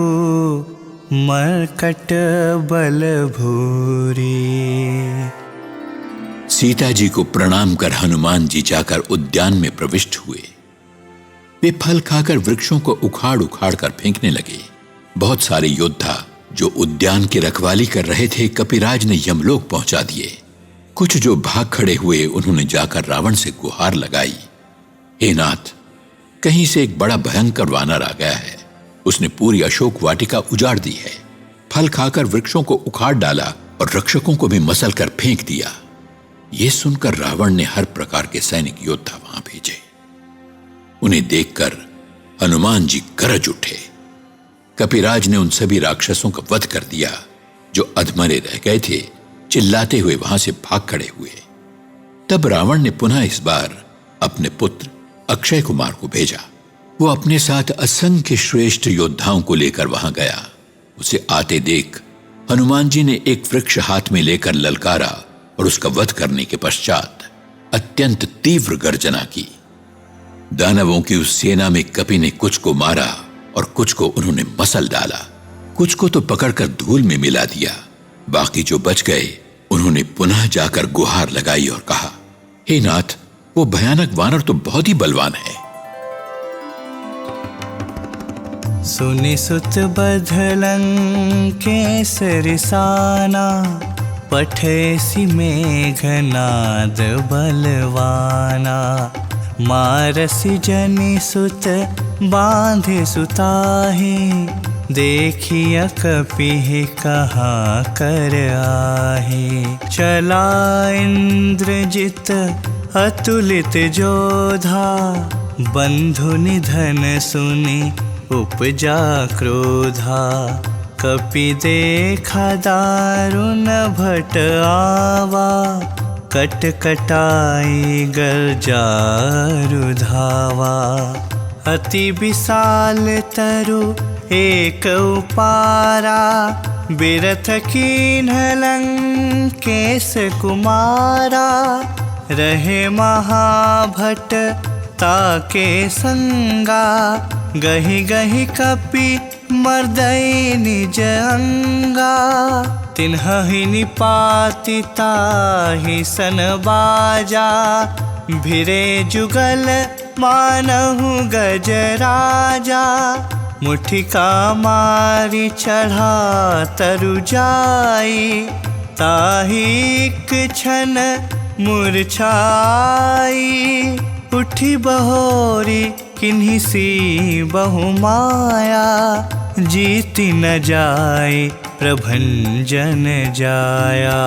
मरकट बल भूरी। सीता जी को प्रणाम कर हनुमान जी जाकर उद्यान में प्रविष्ट हुए। वे फल खाकर वृक्षों को उखाड़ उखाड़ कर फेंकने लगे। बहुत सारे योद्धा जो उद्यान की रखवाली कर रहे थे, कपिराज ने यमलोक पहुंचा दिए। कुछ जो भाग खड़े हुए, उन्होंने जाकर रावण से गुहार लगाई, हे नाथ, कहीं से एक बड़ा भयंकर वानर आ गया है। उसने पूरी अशोक वाटिका उजाड़ दी है, फल खाकर वृक्षों को उखाड़ डाला और रक्षकों को भी मसल कर फेंक दिया। यह सुनकर रावण ने हर प्रकार के सैनिक योद्धा वहां भेजे। उन्हें देखकर हनुमान जी गरज उठे। कपिराज ने उन सभी राक्षसों का वध कर दिया जो अधमरे रह गए थे। चिल्लाते हुए वहां से भाग खड़े हुए। तब रावण ने पुनः इस बार अपने पुत्र अक्षय कुमार को भेजा। वो अपने साथ असंख्य श्रेष्ठ योद्धाओं को लेकर वहां गया। उसे आते देख हनुमान जी ने एक वृक्ष हाथ में लेकर ललकारा और उसका वध करने के पश्चात अत्यंत तीव्र गर्जना की। दानवों की उस सेना में कपि ने कुछ को मारा और कुछ को उन्होंने मसल डाला, कुछ को तो पकड़कर धूल में मिला दिया। बाकी जो बच गए उन्होंने पुनः जाकर गुहार लगाई और कहा, हे नाथ, वो भयानक वानर तो बहुत ही बलवान है। सुनि सुत बधलंकेसर साना, पठेसि मेघनाद बलवाना, मारसि जनि सुत बांधे सुताहि, देखिया कपिह कहाँ कर आहे। चला इंद्रजित अतुलित जोधा, बंधु निधन सुनि उपजा क्रोधा। कपि देखा दारुण भट आवा, कट कटाई गर्जारु धावा। अति विशाल तरु एक उपारा, बिरथ कीन्ह लंकेश कुमारा। रहे महाभट ताके संगा, गहि गहि कपि मर्दई निज अंगा। तिन्हि निपाति ताहि सन बाजा, भिरे जुगल मानहु गजराजा। मुठिका मारी चढ़ा तरु जाई, ताहि क्षण मूर्छाई। उठी बहोरी किन्हीं सी बहुमाया, जीति न जाए प्रभंजन जाया।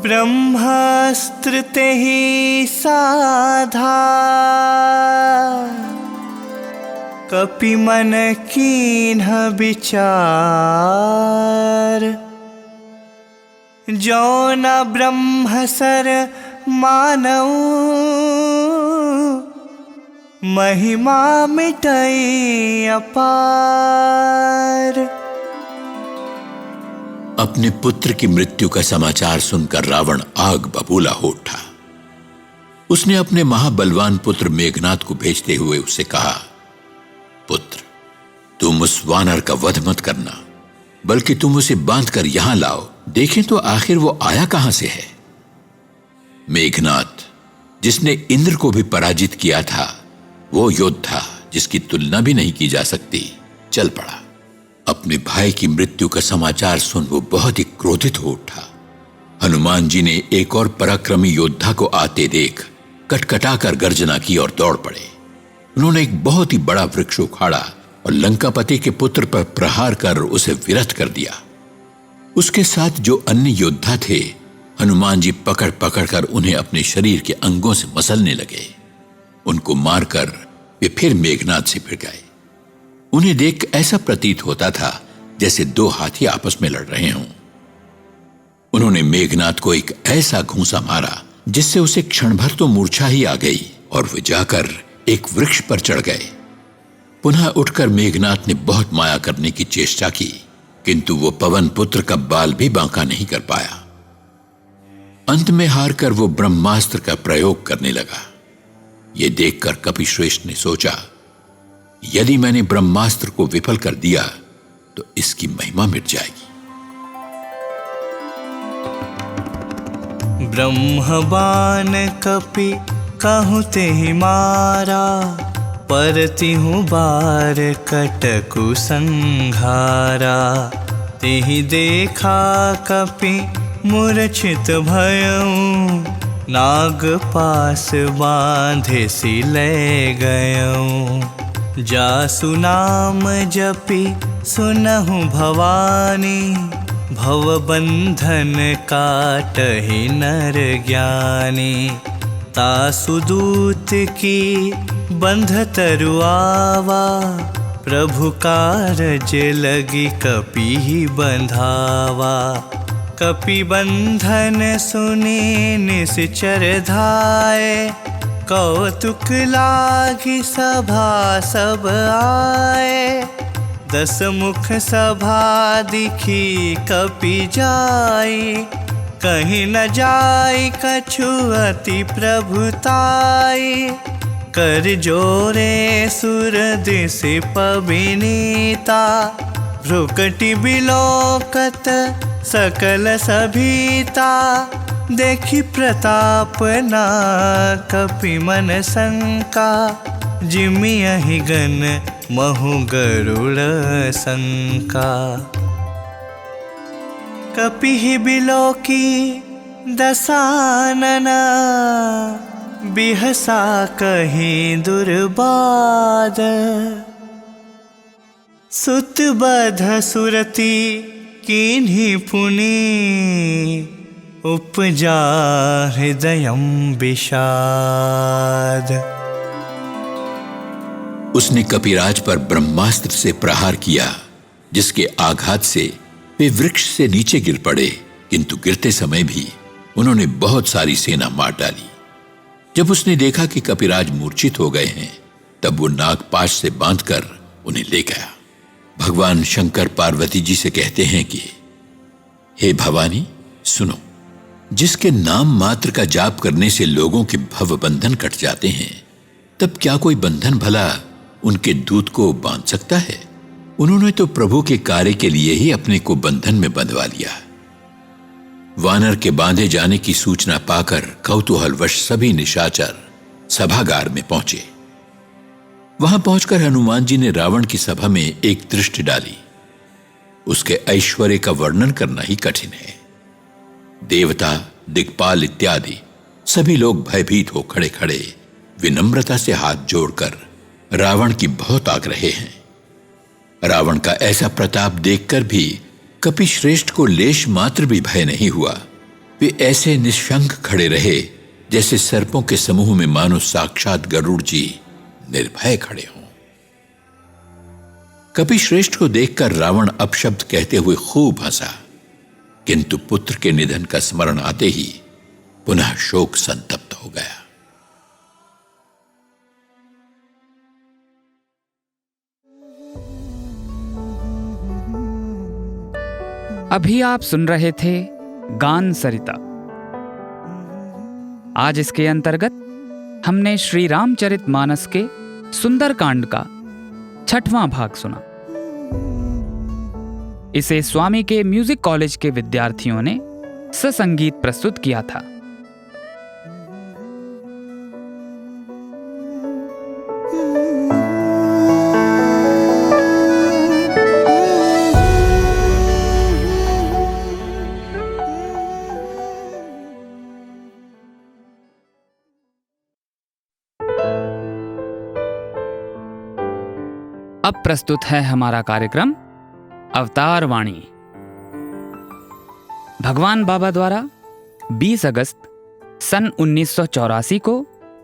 ब्रह्मास्त्र तेहि साधा, कपि मन कीन्ह विचार। जो न ब्रह्म सर मानऊ, महिमा मिटई अपार। अपने पुत्र की मृत्यु का समाचार सुनकर रावण आग बबूला हो उठा। उसने अपने महाबलवान पुत्र मेघनाद को भेजते हुए उससे कहा, पुत्र, तुम उस वानर का वध मत करना, बल्कि तुम उसे बांधकर यहां लाओ, देखें तो आखिर वो आया कहां से है। मेघनाद, जिसने इंद्र को भी पराजित किया था, वो योद्धा जिसकी तुलना भी नहीं की जा सकती, चल पड़ा। अपने भाई की मृत्यु का समाचार सुन वो बहुत ही क्रोधित हो उठा। हनुमान जी ने एक और पराक्रमी योद्धा को आते देख कटकटाकर गर्जना की और दौड़ पड़े। उन्होंने एक बहुत ही बड़ा वृक्ष उखाड़ा और लंकापति के पुत्र पर प्रहार कर उसे विरथ कर दिया। उसके साथ जो अन्य योद्धा थे, हनुमान जी पकड़ पकड़ कर उन्हें अपने शरीर के अंगों से मसलने लगे। उनको मारकर वे फिर मेघनाद से भिड़ गए। उन्हें देख ऐसा प्रतीत होता था जैसे दो हाथी आपस में लड़ रहे हों। उन्होंने मेघनाद को एक ऐसा घूंसा मारा जिससे उसे क्षण भर तो मूर्छा ही आ गई और वे जाकर एक वृक्ष पर चढ़ गए। पुनः उठकर मेघनाद ने बहुत माया करने की चेष्टा की, किंतु वो पवन पुत्र का बाल भी बांका नहीं कर पाया। अंत में हारकर वो ब्रह्मास्त्र का प्रयोग करने लगा। ये देखकर कपिश्रेष्ठ ने सोचा, यदि मैंने ब्रह्मास्त्र को विफल कर दिया तो इसकी महिमा मिट जाएगी। ब्रह्मबान कपि कहूँ तेहि मारा, परतिहु बार कटकु संघारा। तेहि देखा कपि मूर्छित भयऊ, नाग पास बांधे सिले गयऊ। जासु नाम जपि सुनहु भवानी, भवबंधन काटहि नर ज्ञानी। तासु दूत की बंध तरुआवा, प्रभु कारज लगी कपि बंधावा। कपि बंधन सुनी निश्चर धाये, कौतुक लागी सभा सब आए। 10 मुख सभा दिखी कपि जाई, कहीं न जाई कछु अति प्रभुताई। कर जोरे सुर दिशि पविनीता, भ्रुकटि बिलोकत सकल सभीता। देखी प्रताप ना कपि मन शंका, जिमियहि गण महु गरुड़ संका। कपिः बिलोकी दसानना, बिहसा कहीं दुर्बाद। सुत बध सुरती कीन्ही पुनि, उपजा हृदयं विषाद। उसने कपिराज पर ब्रह्मास्त्र से प्रहार किया, जिसके आघात से वे वृक्ष से नीचे गिर पड़े, किंतु गिरते समय भी उन्होंने बहुत सारी सेना मार डाली। जब उसने देखा कि कपिराज मूर्छित हो गए हैं, तब वो नागपाश से बांधकर उन्हें ले गया। भगवान शंकर पार्वती जी से कहते हैं कि हे भवानी, सुनो, जिसके नाम मात्र का जाप करने से लोगों के भव बंधन कट जाते हैं, तब क्या कोई बंधन भला उनके दूत को बांध सकता है? उन्होंने तो प्रभु के कार्य के लिए ही अपने को बंधन में बंधवा लिया। वानर के बांधे जाने की सूचना पाकर कौतूहलवश सभी निशाचर सभागार में पहुंचे। वहां पहुंचकर हनुमान जी ने रावण की सभा में एक दृष्टि डाली। उसके ऐश्वर्य का वर्णन करना ही कठिन है। देवता, दिक्पाल इत्यादि सभी लोग भयभीत हो खड़े खड़े विनम्रता से हाथ जोड़कर रावण की बहुत आग रहे हैं। रावण का ऐसा प्रताप देखकर भी कपि श्रेष्ठ को लेश मात्र भी भय नहीं हुआ। वे ऐसे निशंक खड़े रहे जैसे सर्पों के समूह में मानो साक्षात गरुड़ जी निर्भय खड़े हों। कपि श्रेष्ठ को देखकर रावण अपशब्द कहते हुए खूब हंसा, किंतु पुत्र के निधन का स्मरण आते ही पुनः शोक संतप्त हो गया। अभी आप सुन रहे थे गान सरिता। आज इसके अंतर्गत हमने श्री रामचरितमानस के सुंदरकांड का 6वां भाग सुना। इसे स्वामी के म्यूजिक कॉलेज के विद्यार्थियों ने ससंगीत प्रस्तुत किया था। अब प्रस्तुत है हमारा कार्यक्रम अवतार वाणी। भगवान बाबा द्वारा 20 अगस्त सन 1984 को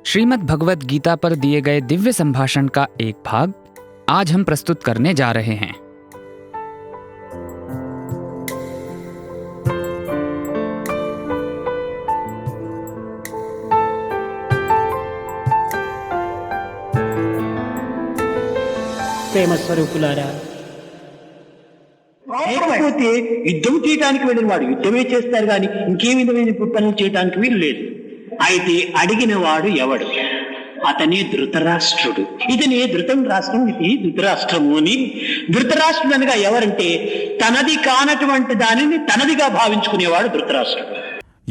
श्रीमद् भगवद गीता पर दिए गए दिव्य संभाषण का एक भाग आज हम प्रस्तुत करने जा रहे हैं। ప్రేమ స్వరూపులారా, లేకపోతే యుద్ధం చేయడానికి వెళ్ళిన వాడు యుద్ధమే చేస్తారు కానీ ఇంకే విధమైన పనులు చేయడానికి వీలు లేదు. అయితే అడిగిన వాడు ఎవడు? అతనే ధృతరాష్ట్రుడు. ఇతనే ధృతం రాష్ట్రం, ఇది ధృతరాష్ట్రము అని. ధృతరాష్ట్రుడు అనగా ఎవరంటే తనది కానటువంటి దానిని తనదిగా భావించుకునేవాడు ధృతరాష్ట్రుడు.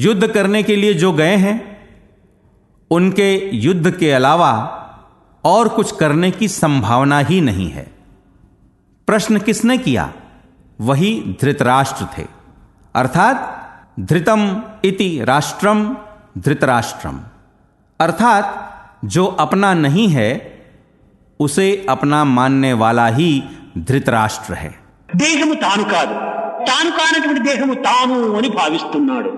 युद्ध करने के लिए जो गए हैं उनके युद्ध के अलावा और कुछ करने की संभावना ही नहीं है। प्रश्न किसने किया? वही धृतराष्ट्र थे। अर्थात धृतम इति राष्ट्रम धृतराष्ट्रम, अर्थात जो अपना नहीं है उसे अपना मानने वाला ही धृतराष्ट्र है। దేహము తాను కాదు, తాను కానటువంటి దేహము తాను అని భావిస్తున్నాడు.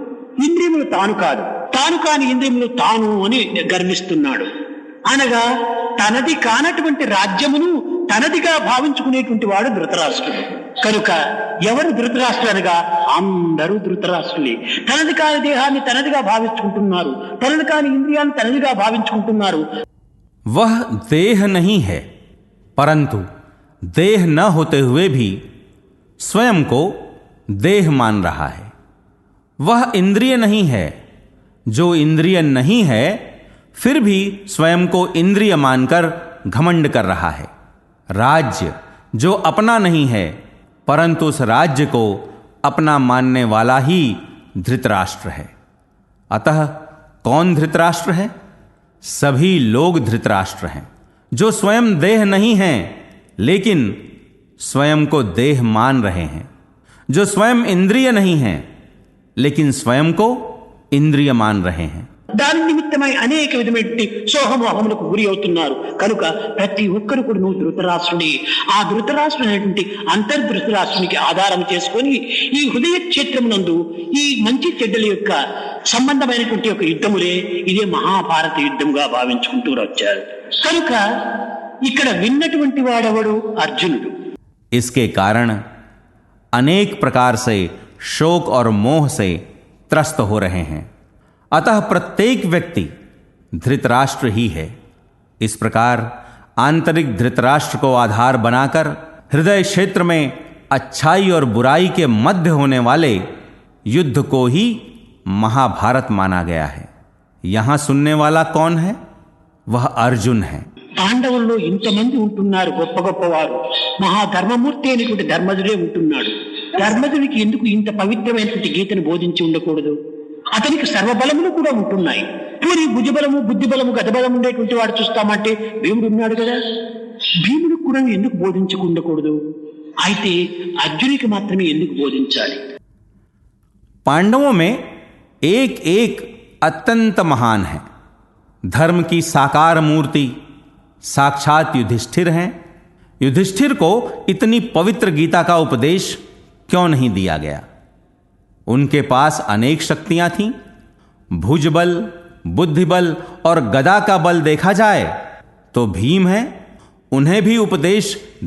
ఇంద్రియములు తాను కాదు, తాను కాని ఇంద్రియములు తాను అని గర్విస్తున్నాడు. అనగా తనది కానటువంటి రాజ్యమును తనదిగా భావించుకునేటువంటి వాడు ధృతరాష్ట్రుడు. కనుక ఎవరు ధృతరాష్ట్రుడు అనగా అందరూ ధృతరాష్ట్రులే. తనది కాని దేహాన్ని తనదిగా భావించుకుంటున్నారు, తనది కాని ఇంద్రియాన్ని తనదిగా భావించుకుంటున్నారు. वह देह नहीं है, परंतु देह न होते हुए भी स्वयं को देह मान रहा है। वह इंद्रिय नहीं है, जो इंद्रिय नहीं है फिर भी स्वयं को इंद्रिय मानकर घमंड कर रहा है। राज्य जो अपना नहीं है, परंतु उस राज्य को अपना मानने वाला ही धृतराष्ट्र है। अतः कौन धृतराष्ट्र है? सभी लोग धृतराष्ट्र हैं, जो स्वयं देह नहीं हैं लेकिन स्वयं को देह मान रहे हैं, जो स्वयं इंद्रिय नहीं हैं लेकिन स्वयं को इंद्रिय मान रहे हैं। దాని నిమిత్తమై అనేక విధమైనటువంటి సోహమోహములకు గురి అవుతున్నారు. కనుక ప్రతి ఒక్కరు కూడా ధృతరాష్ట్రుడి, ఆ ధృతరాష్ట్రుడు అనేటువంటి అంతర్ధృతరాష్ట్రునికి ఆధారం చేసుకొని ఈ హృదయ క్షేత్రమునందు ఈ మంచి చెడ్డల యొక్క సంబంధమైనటువంటి ఒక యుద్ధములే ఇదే మహాభారత యుద్ధముగా భావించుకుంటూ వచ్చారు. కనుక ఇక్కడ విన్నటువంటి వాడెవడు? అర్జునుడు. इसके कारण अनेक प्रकार से शोक और मोह से त्रस्त हो रहे हैं। अतः प्रत्येक व्यक्ति धृतराष्ट्र ही है। इस प्रकार आंतरिक धृतराष्ट्र को आधार बनाकर हृदय क्षेत्र में अच्छाई और बुराई के मध्य होने वाले युद्ध को ही महाभारत माना गया है। यहां सुनने वाला कौन है? वह अर्जुन है। పాండవుల్లో ఇంతమంది ఉంటున్నారు, గొప్ప గొప్పవారు. మహాధర్మమూర్తి అనేటువంటి ధర్మజుడే ఉంటున్నాడు. ధర్మజుడికి ఎందుకు ఇంత పవిత్రమైనటువంటి గీతను బోధించి ఉండకూడదు? అతనికి సర్వబలములు కూడా ఉంటున్నాయి. పూరి భుజబలము, బుద్ధిబలము, గతబలము ఉండేటువంటి వాడు చూస్తామంటే భీముడు ఉన్నాడు కదా, భీముడికి కూడా ఎందుకు బోధించకుండకూడదు? అయితే అర్జునికి మాత్రమే ఎందుకు బోధించాలి? पांडवों में एक एक अत्यंत महान है। धर्म की साकार मूर्ति साक्षात युधिष्ठिर हैं। युधिष्ठिर को इतनी पवित्र गीता का उपदेश क्यों नहीं दिया गया? उनके पास अनेक शक्तियां थीं। भुजबल, बुद्धिबल और गदा का बल देखा जाए तो भीम है, उन्हें भी उपदेश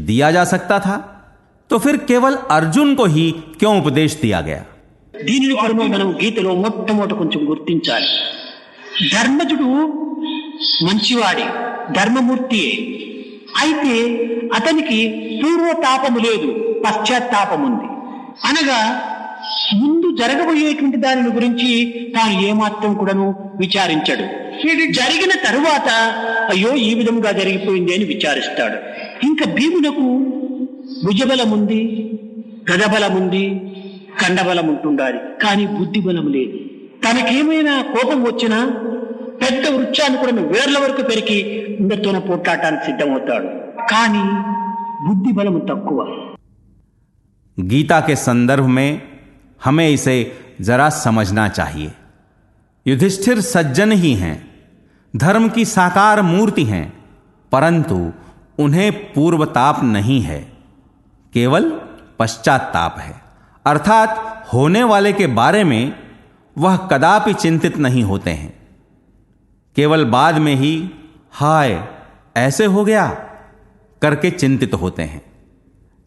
दिया जा सकता था। तो फिर केवल अर्जुन को ही क्यों उपदेश दिया गया? దీనిని కూడా మనం గీతలో మొట్టమొదట కొంచెం గుర్తించాలి. ధర్మజుడు మంచివాడే, ధర్మమూర్తియే. అయితే అతనికి పూర్వతాపము లేదు, పశ్చాత్తాపముంది. అనగా ముందు జరగబోయేటువంటి దాని గురించి తాను ఏమాత్రం కూడాను విచారించడు. జరిగిన తరువాత అయ్యో ఈ విధంగా జరిగిపోయింది అని విచారిస్తాడు. ఇంకా భీమునకు భుజబలముంది, గదబలముంది, కండబలం ఉంటుండాలి, కానీ బుద్ధి బలం లేదు. తనకేమైనా కోపం వచ్చినా పెద్ద వృక్షాన్ని కూడా వేర్ల వరకు పెరిగి ఇందరితోనే పోట్లాడటానికి సిద్ధమవుతాడు. కానీ బుద్ధి బలము తక్కువ. गीता के संदर्भ में हमें इसे जरा समझना चाहिए। युधिष्ठिर सज्जन ही हैं, धर्म की साकार मूर्ति हैं, परंतु उन्हें पूर्वताप नहीं है, केवल पश्चात्ताप है। अर्थात होने वाले के बारे में वह कदापि चिंतित नहीं होते हैं। केवल बाद में ही हाय ऐसे हो गया करके चिंतित होते हैं।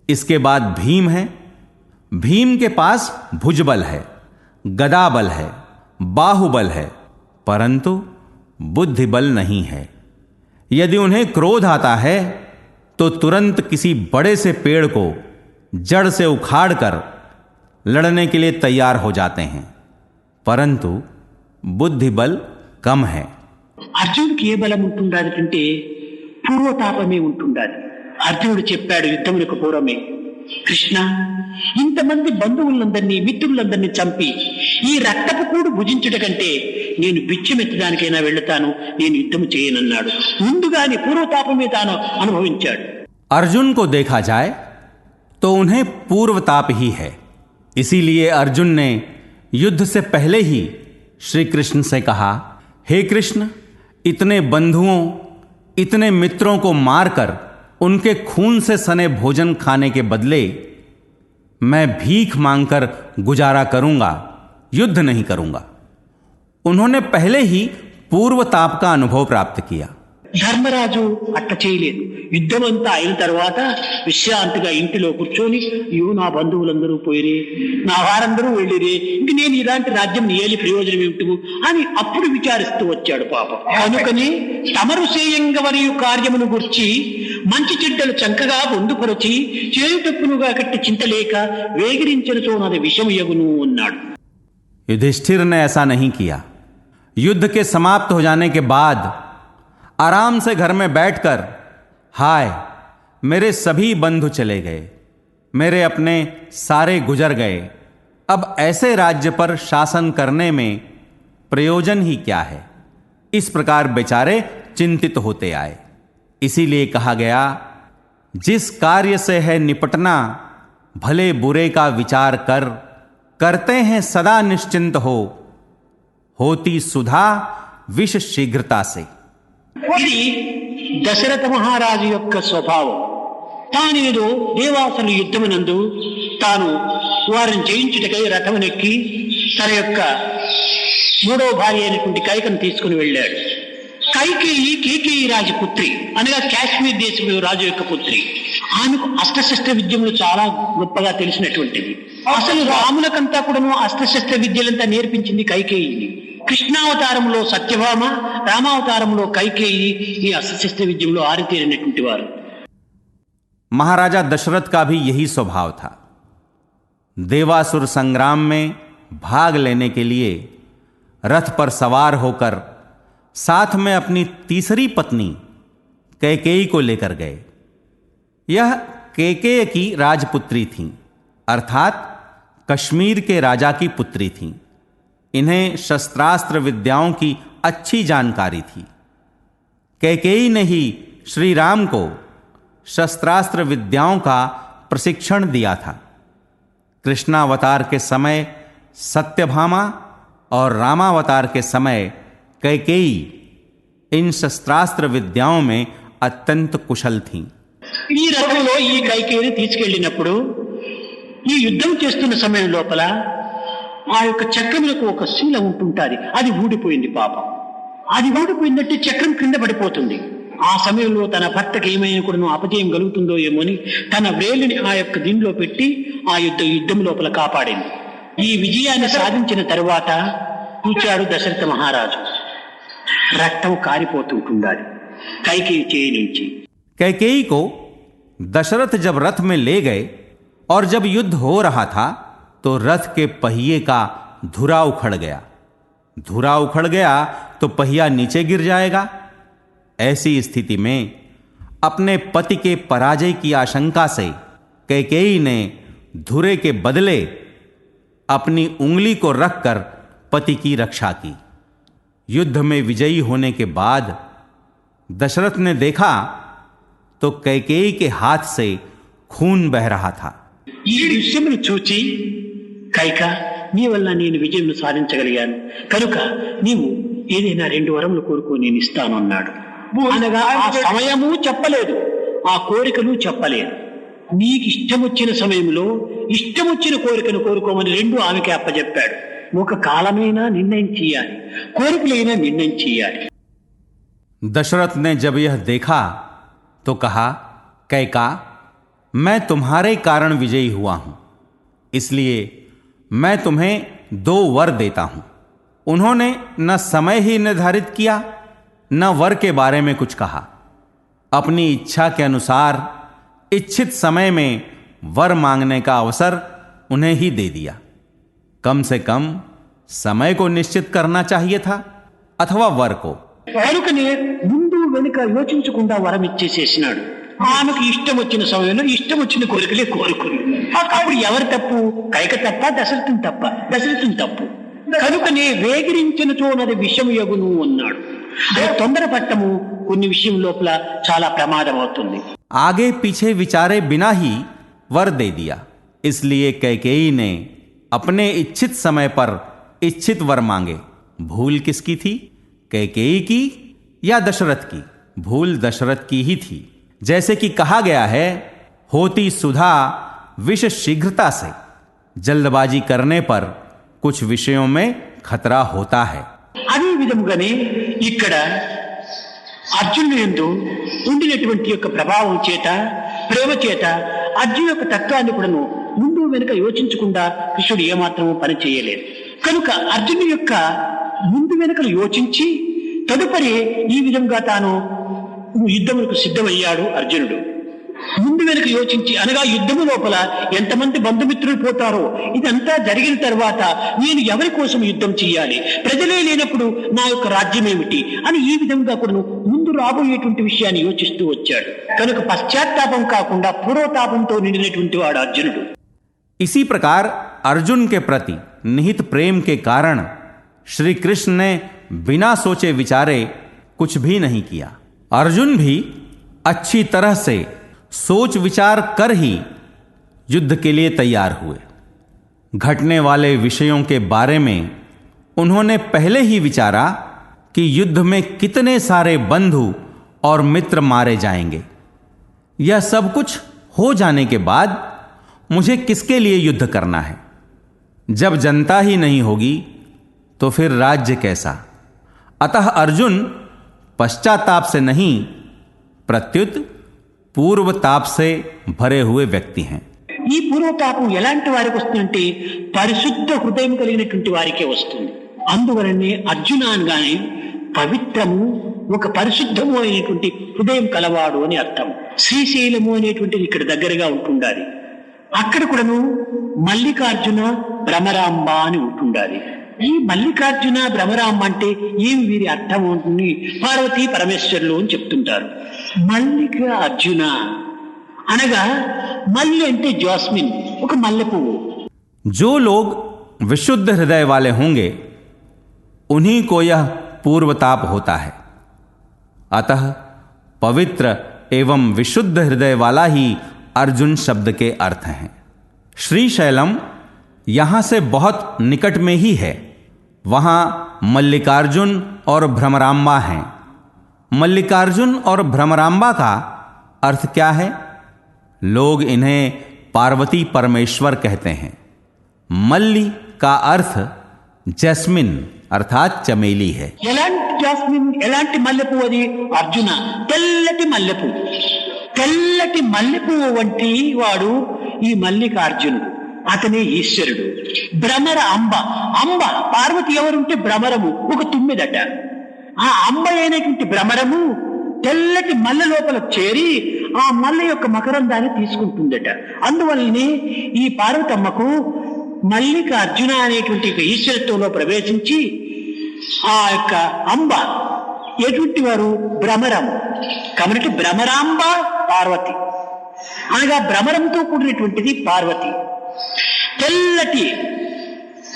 इसके बाद भीम है। भीम के पास भुजबल है, गदा बल है, बाहुबल है, परंतु बुद्धिबल नहीं है। यदि उन्हें क्रोध आता है तो तुरंत किसी बड़े से पेड़ को जड़ से उखाड़कर लड़ने के लिए तैयार हो जाते हैं, परंतु बुद्धिबल कम है। అర్జునుడికి ఏ బలం ఉంటుండాలంటే పూర్వతాపమే ఉంటుండాలి. అర్జునుడు చెప్పాడు యుద్ధములకు పూర్వమే, కృష్ణ ఇంతమంది బంధువులందరినీ మిత్రులందరినీ చంపి ఈ రక్తపు కూడు భుజించుట కంటే నేను బిచ్చమెత్తడానికైనా వెళ్తాను, నేను యుద్ధం చేయనన్నాడు. ముందుగానే పూర్వతాపమే తాను అనుభవించాడు. अर्जुन को देखा जाए तो उन्हें पूर्वताप ही है। इसीलिए अर्जुन ने युद्ध से पहले ही श्री कृष्ण से कहा, हे कृष्ण, इतने बंधुओं, इतने मित्रों को मारकर उनके खून से सने भोजन खाने के बदले मैं भीख मांगकर गुजारा करूंगा, युद्ध नहीं करूंगा। उन्होंने पहले ही पूर्वताप का अनुभव प्राप्त किया। ధర్మరాజు అట్ట చేయలేదు. యుద్ధం అంతా అయిన తర్వాత విశ్రాంతిగా ఇంటిలో కూర్చొని అయ్యో నా బంధువులందరూ పోయిరే, నా వారందరూ వెళ్ళిరే, ఇంక నేను ఇలాంటి రాజ్యం ఏలి ప్రయోజనం ఏమిటి అని అప్పుడు విచారిస్తూ వచ్చాడు పాపం. కనుకని తమరు సేయంగవరియు కార్యమును గుర్చి మంచి చెడ్డలు చంకగా పొందుపరచి చేయుటప్పునుగా కట్టి చింతలేక వేగిరించనుతో నాది విషమయగును అన్నాడు. युधिष्ठिर ने ऐसा नहीं किया। युद्ध के समाप्त हो जाने के बाद आराम से घर में बैठकर हाय मेरे सभी बंधु चले गए, मेरे अपने सारे गुजर गए, अब ऐसे राज्य पर शासन करने में प्रयोजन ही क्या है, इस प्रकार बेचारे चिंतित होते आए। इसीलिए कहा गया, जिस कार्य से है निपटना भले बुरे का विचार कर करते हैं सदा निश्चिंत हो, होती सुधा विष शीघ्रता से। ఇది దశరథ మహారాజు యొక్క స్వభావం. తానేదో దేవాసుల యుద్ధమునందు తాను వారిని జయించుటకై రథమునెక్కి తన యొక్క మూడవ భార్య అయినటువంటి కైకను తీసుకుని వెళ్ళాడు. కైకేయి కేకేయి రాజు పుత్రి, అనగా కాశ్మీర్ దేశపు రాజు యొక్క పుత్రి. ఆమెకు అష్టశస్త్ర విద్యములు చాలా గొప్పగా తెలిసినటువంటిది. అసలు రాములకంతా కూడాను అష్టశస్త్ర విద్యలంతా నేర్పించింది కైకేయిని. కృష్ణావతారంలో సత్యభామ, రామావతారంలో కైకేయి ఈ అష్టశస్త్ర విద్యలో ఆరితేరినటువంటి వారు. महाराजा दशरथ का भी यही स्वभाव था। देवासुर संग्राम में भाग लेने के लिए रथ पर सवार होकर साथ में अपनी तीसरी पत्नी कैकेयी को लेकर गए। यह कैकेयी की राजपुत्री थीं, अर्थात कश्मीर के राजा की पुत्री थीं। इन्हें शस्त्रास्त्र विद्याओं की अच्छी जानकारी थी। कैकेयी ने ही श्री राम को शस्त्रास्त्र विद्याओं का प्रशिक्षण दिया था। कृष्णावतार के समय सत्यभामा और रामावतार के समय कैकेयी इन शस्त्रास्त्र विद्याओं में अत्यंत कुशल थीं। ఈ రథంలో ఈ కైకేయిని తీసుకెళ్ళినప్పుడు ఈ యుద్ధం చేస్తున్న సమయం లోపల ఆ యొక్క చక్రములకు ఒక శీల ఉంటుంటుంది, అది ఊడిపోయింది. పాపం అది ఊడిపోయిందంటే చక్రం క్రింద పడిపోతుంది. ఆ సమయంలో తన భర్తకి ఏమైనా కూడా అపజయం కలుగుతుందో ఏమోని తన వ్రేలిని ఆ యొక్క దీనిలో పెట్టి ఆ యుద్ధం లోపల కాపాడింది. ఈ విజయాన్ని సాధించిన తరువాత చూచాడు దశరథ మహారాజు, రక్తం కారిపోతుంటుండాలి కైకేయి చేయి నుంచి. कैकेयी को दशरथ जब रथ में ले गए और जब युद्ध हो रहा था तो रथ के पहिए का धुरा उखड़ गया। धुरा उखड़ गया तो पहिया नीचे गिर जाएगा। ऐसी स्थिति में अपने पति के पराजय की आशंका से कैकेयी ने धुरे के बदले अपनी उंगली को रखकर पति की रक्षा की। युद्ध में विजयी होने के बाद दशरथ ने देखा तो कैकेयी के हाथ से खून बह रहा था। ఈ దృశ్యమును చూచి కైక, నీ వల్ల నేను విజయం సాధించగలిగాను కనుక నీవు ఏదైనా 2 వరములు కోరుకో, నేను ఇస్తాను అన్నాడు. అనగా ఆ సమయము చెప్పలేదు, ఆ కోరికలు చెప్పలేదు. నీకు ఇష్టం వచ్చిన సమయంలో ఇష్టం వచ్చిన కోరికను కోరుకోమని 2 ఆమెకి అప్పచెప్పాడు. ఒక కాలమైనా నిర్ణయం చేయాలి, కోరికలైనా నిర్ణయం చేయాలి. दशरथ ने जब यह देखा तो कहा, कैका, मैं तुम्हारे कारण विजयी हुआ हूं, इसलिए मैं तुम्हें 2 वर देता हूं। उन्होंने न समय ही निर्धारित किया न वर के बारे में कुछ कहा। अपनी इच्छा के अनुसार इच्छित समय में वर मांगने का अवसर उन्हें ही दे दिया। कम से कम समय को निश्चित करना चाहिए था अथवा वर को। కనుకనే ముందు వెనుక యోచించకుండా వరం ఇచ్చేసేసినాడు. ఆమెకు ఇష్టం వచ్చిన సమయంలో ఇష్టం వచ్చిన కోరికలే కోరుకుంది. అప్పుడు ఎవరు తప్పు? కైక తప్ప, దశరథుని తప్ప? దశరథుని తప్పు. కనుకనే వేగిరించిన చోనది విషము యగును అన్నాడు. తొందరపట్టము కొన్ని విషయం లోపల చాలా ప్రమాదం అవుతుంది. आगे पीछे विचारे बिना ही वर दे दिया। इसलिए कैकेयी ने अपने इच्छित समय पर इच्छित वर मांगे। भूल किसकी थी, कैकेयी की या दशरथ की? भूल दशरथ की ही थी। जैसे कि कहा गया है, होती सुधा विष शीघ्रता से। जल्दबाजी करने पर कुछ विषयों में खतरा होता है। అదే విధముగానే ఇక్కడ అర్జునుడు యందు ఉండినటువంటి యొక్క ప్రభావం చేత, ప్రేమ చేత అర్జును యొక్క తత్వాన్ని కూడాను ముందు వెనుక యోచించకుండా కృష్ణుడు ఏమాత్రము పని చేయలేదు. కనుక అర్జును యొక్క ముందు వెనుకలు యోచించి తదుపరి ఈ విధంగా తాను యుద్ధములకు సిద్ధమయ్యాడు అర్జునుడు. ముందు వెనుక యోచించి, అనగా యుద్ధము లోపల ఎంతమంది బంధుమిత్రులు పోతారో ఇదంతా జరిగిన తర్వాత నేను ఎవరి కోసం యుద్ధం చేయాలి, ప్రజలే లేనప్పుడు నా యొక్క రాజ్యం ఏమిటి అని ఈ విధంగా కూడా ముందు రాబోయేటువంటి విషయాన్ని యోచిస్తూ వచ్చాడు. కనుక పశ్చాత్తాపం కాకుండా పూర్వతాపంతో నిండినటువంటి వాడు అర్జునుడు. इसी प्रकार अर्जुन के प्रति निहित प्रेम के कारण श्री कृष्ण ने बिना सोचे विचारे कुछ भी नहीं किया। अर्जुन भी अच्छी तरह से सोच विचार कर ही युद्ध के लिए तैयार हुए। घटने वाले विषयों के बारे में उन्होंने पहले ही विचारा कि युद्ध में कितने सारे बंधु और मित्र मारे जाएंगे। यह सब कुछ हो जाने के बाद मुझे किसके लिए युद्ध करना है? जब जनता ही नहीं होगी तो फिर राज्य कैसा? अतः अर्जुन पश्चाताप से नहीं, प्रत्युत पूर्वताप से भरे हुए व्यक्ति हैं। ఈ పూర్వతాపం ఎలాంటి వారికి వస్తుందంటే పరిశుద్ధ హృదయం కలిగినటువంటి వారికే వస్తుంది. అందువలనే అర్జున అనగానే పవిత్రము, ఒక పరిశుద్ధము అనేటువంటి హృదయం కలవాడు అని అర్థం. శ్రీశైలము అనేటువంటిది ఇక్కడ దగ్గరగా ఉంటుండాలి. అక్కడ కూడాను మల్లికార్జున భ్రమరాంబ అని ఉంటుండాలి. ఈ మల్లికార్జున భ్రమరాంబ అంటే ఏమి వీరి అర్థం ఉంటుంది? పార్వతీ పరమేశ్వరులు అని చెప్తుంటారు. మల్లిక అర్జున అనగా మల్లి అంటే జాస్మిన్, ఒక మల్లె పువ్వు. जो लोग विशुद्ध हृदय वाले होंगे उन्हीं को यह पूर्वताप होता है। अतः पवित्र एवं विशुद्ध हृदय वाला ही अर्जुन शब्द के अर्थ हैं। श्रीशैलम यहां से बहुत निकट में ही है। वहां मल्लिकार्जुन और भ्रमरांबा हैं। मल्लिकार्जुन और भ्रमरांबा का अर्थ क्या है? लोग इन्हें पार्वती परमेश्वर कहते हैं। मल्ली का अर्थ जैस्मिन अर्थात चमेली है। ఎలాంటి జాస్మిన్, ఎలాంటి మల్లెపువ్వు అది? అర్జున తెల్లటి మల్లెపువ్వు. తెల్లటి మల్లెపువ్వు వంటి వాడు ఈ మల్లికార్జునుడు. అతనే ఈశ్వరుడు. భ్రమర అంబ, అంబ పార్వతి ఎవరుంటే భ్రమరము ఒక తుమ్మెదట. ఆ అంబ అయినటువంటి భ్రమరము తెల్లటి మల్లె లోపల చేరి ఆ మల్లె యొక్క మకరందాన్ని తీసుకుంటుందట. అందువల్లనే ఈ పార్వతమ్మకు మల్లికార్జున అనేటువంటి ఈశ్వరత్వంలో ప్రవేశించి ఆ యొక్క అంబ ఎటువంటి వారు? భ్రమరము. కాబట్టి భ్రమరాంబ పార్వతి అనగా భ్రమరంతో కూడినటువంటిది పార్వతి. తెల్లటి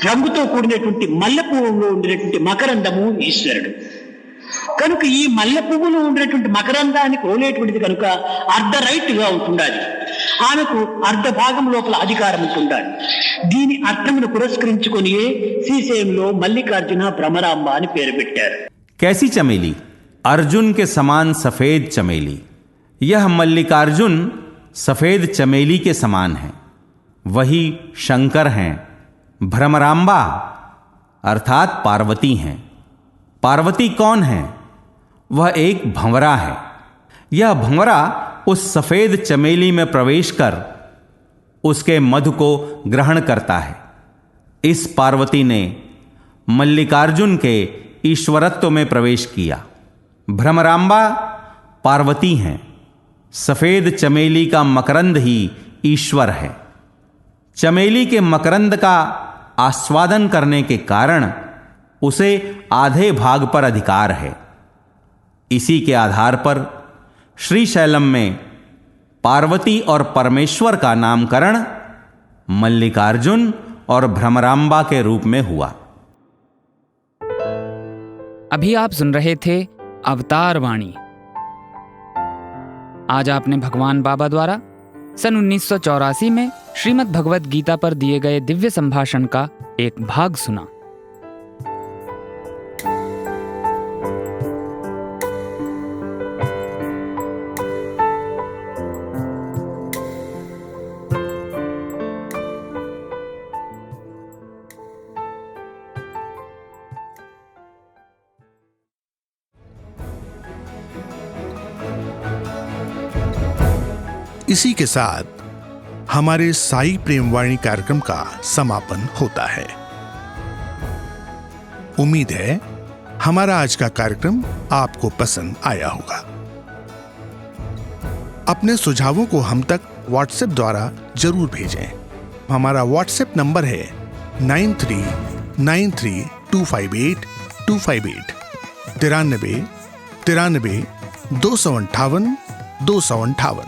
రంగుతో కూడినటువంటి మల్లె పువ్వులో ఉండినటువంటి మకరందము ఈశ్వరుడు. కనుక ఈ మల్లె పువ్వులో ఉండేటువంటి మకరందాన్ని కోలేటువంటిది కనుక అర్ధ రైట్ గా ఉంటుండాలి. ఆమెకు అర్ధ భాగం లోపల అధికారం ఉంటుండాలి. దీని అర్థమును పురస్కరించుకొని శ్రీశైలంలో మల్లికార్జున భ్రమరాంబ అని పేరు పెట్టారు. कैसी चमेली? अर्जुन के समान सफेद चमेली। यह मल्लिकार्जुन सफेद चमेली के समान है, वही शंकर हैं। भ्रमरांबा अर्थात पार्वती हैं। पार्वती कौन है? वह एक भंवरा है। यह भंवरा उस सफेद चमेली में प्रवेश कर उसके मधु को ग्रहण करता है। इस पार्वती ने मल्लिकार्जुन के ईश्वरत्व में प्रवेश किया। भ्रमरांबा पार्वती हैं। सफेद चमेली का मकरंद ही ईश्वर है। चमेली के मकरंद का आस्वादन करने के कारण उसे आधे भाग पर अधिकार है। इसी के आधार पर श्रीशैलम में पार्वती और परमेश्वर का नामकरण मल्लिकार्जुन और भ्रमरांबा के रूप में हुआ। अभी आप सुन रहे थे अवतार वाणी। आज आपने भगवान बाबा द्वारा सन 1984 में श्रीमद् भगवत गीता पर दिए गए दिव्य संभाषण का एक भाग सुना। इसी के साथ हमारे साई प्रेमवाणी कार्यक्रम का समापन होता है। उम्मीद है हमारा आज का कार्यक्रम आपको पसंद आया होगा। अपने सुझावों को हम तक व्हाट्सएप द्वारा जरूर भेजें। हमारा व्हाट्सएप नंबर है 9393258258 93 93 258 258।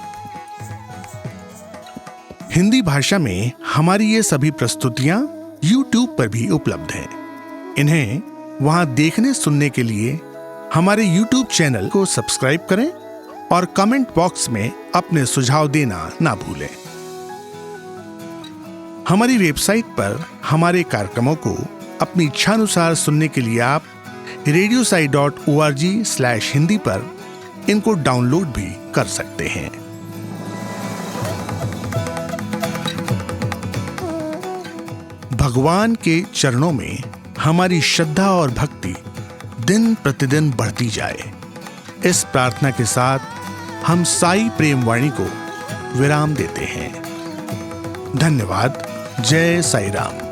हिंदी भाषा में हमारी ये सभी प्रस्तुतियां YouTube पर भी उपलब्ध हैं। इन्हें वहां देखने सुनने के लिए हमारे YouTube चैनल को सब्सक्राइब करें और कमेंट बॉक्स में अपने सुझाव देना ना भूलें। हमारी वेबसाइट पर हमारे कार्यक्रमों को अपनी इच्छानुसार सुनने के लिए आप radiosai.org/hindi पर इनको डाउनलोड भी कर सकते हैं। भगवान के चरणों में हमारी श्रद्धा और भक्ति दिन प्रतिदिन बढ़ती जाए, इस प्रार्थना के साथ हम साई प्रेम वाणी को विराम देते हैं। धन्यवाद। जय साई राम।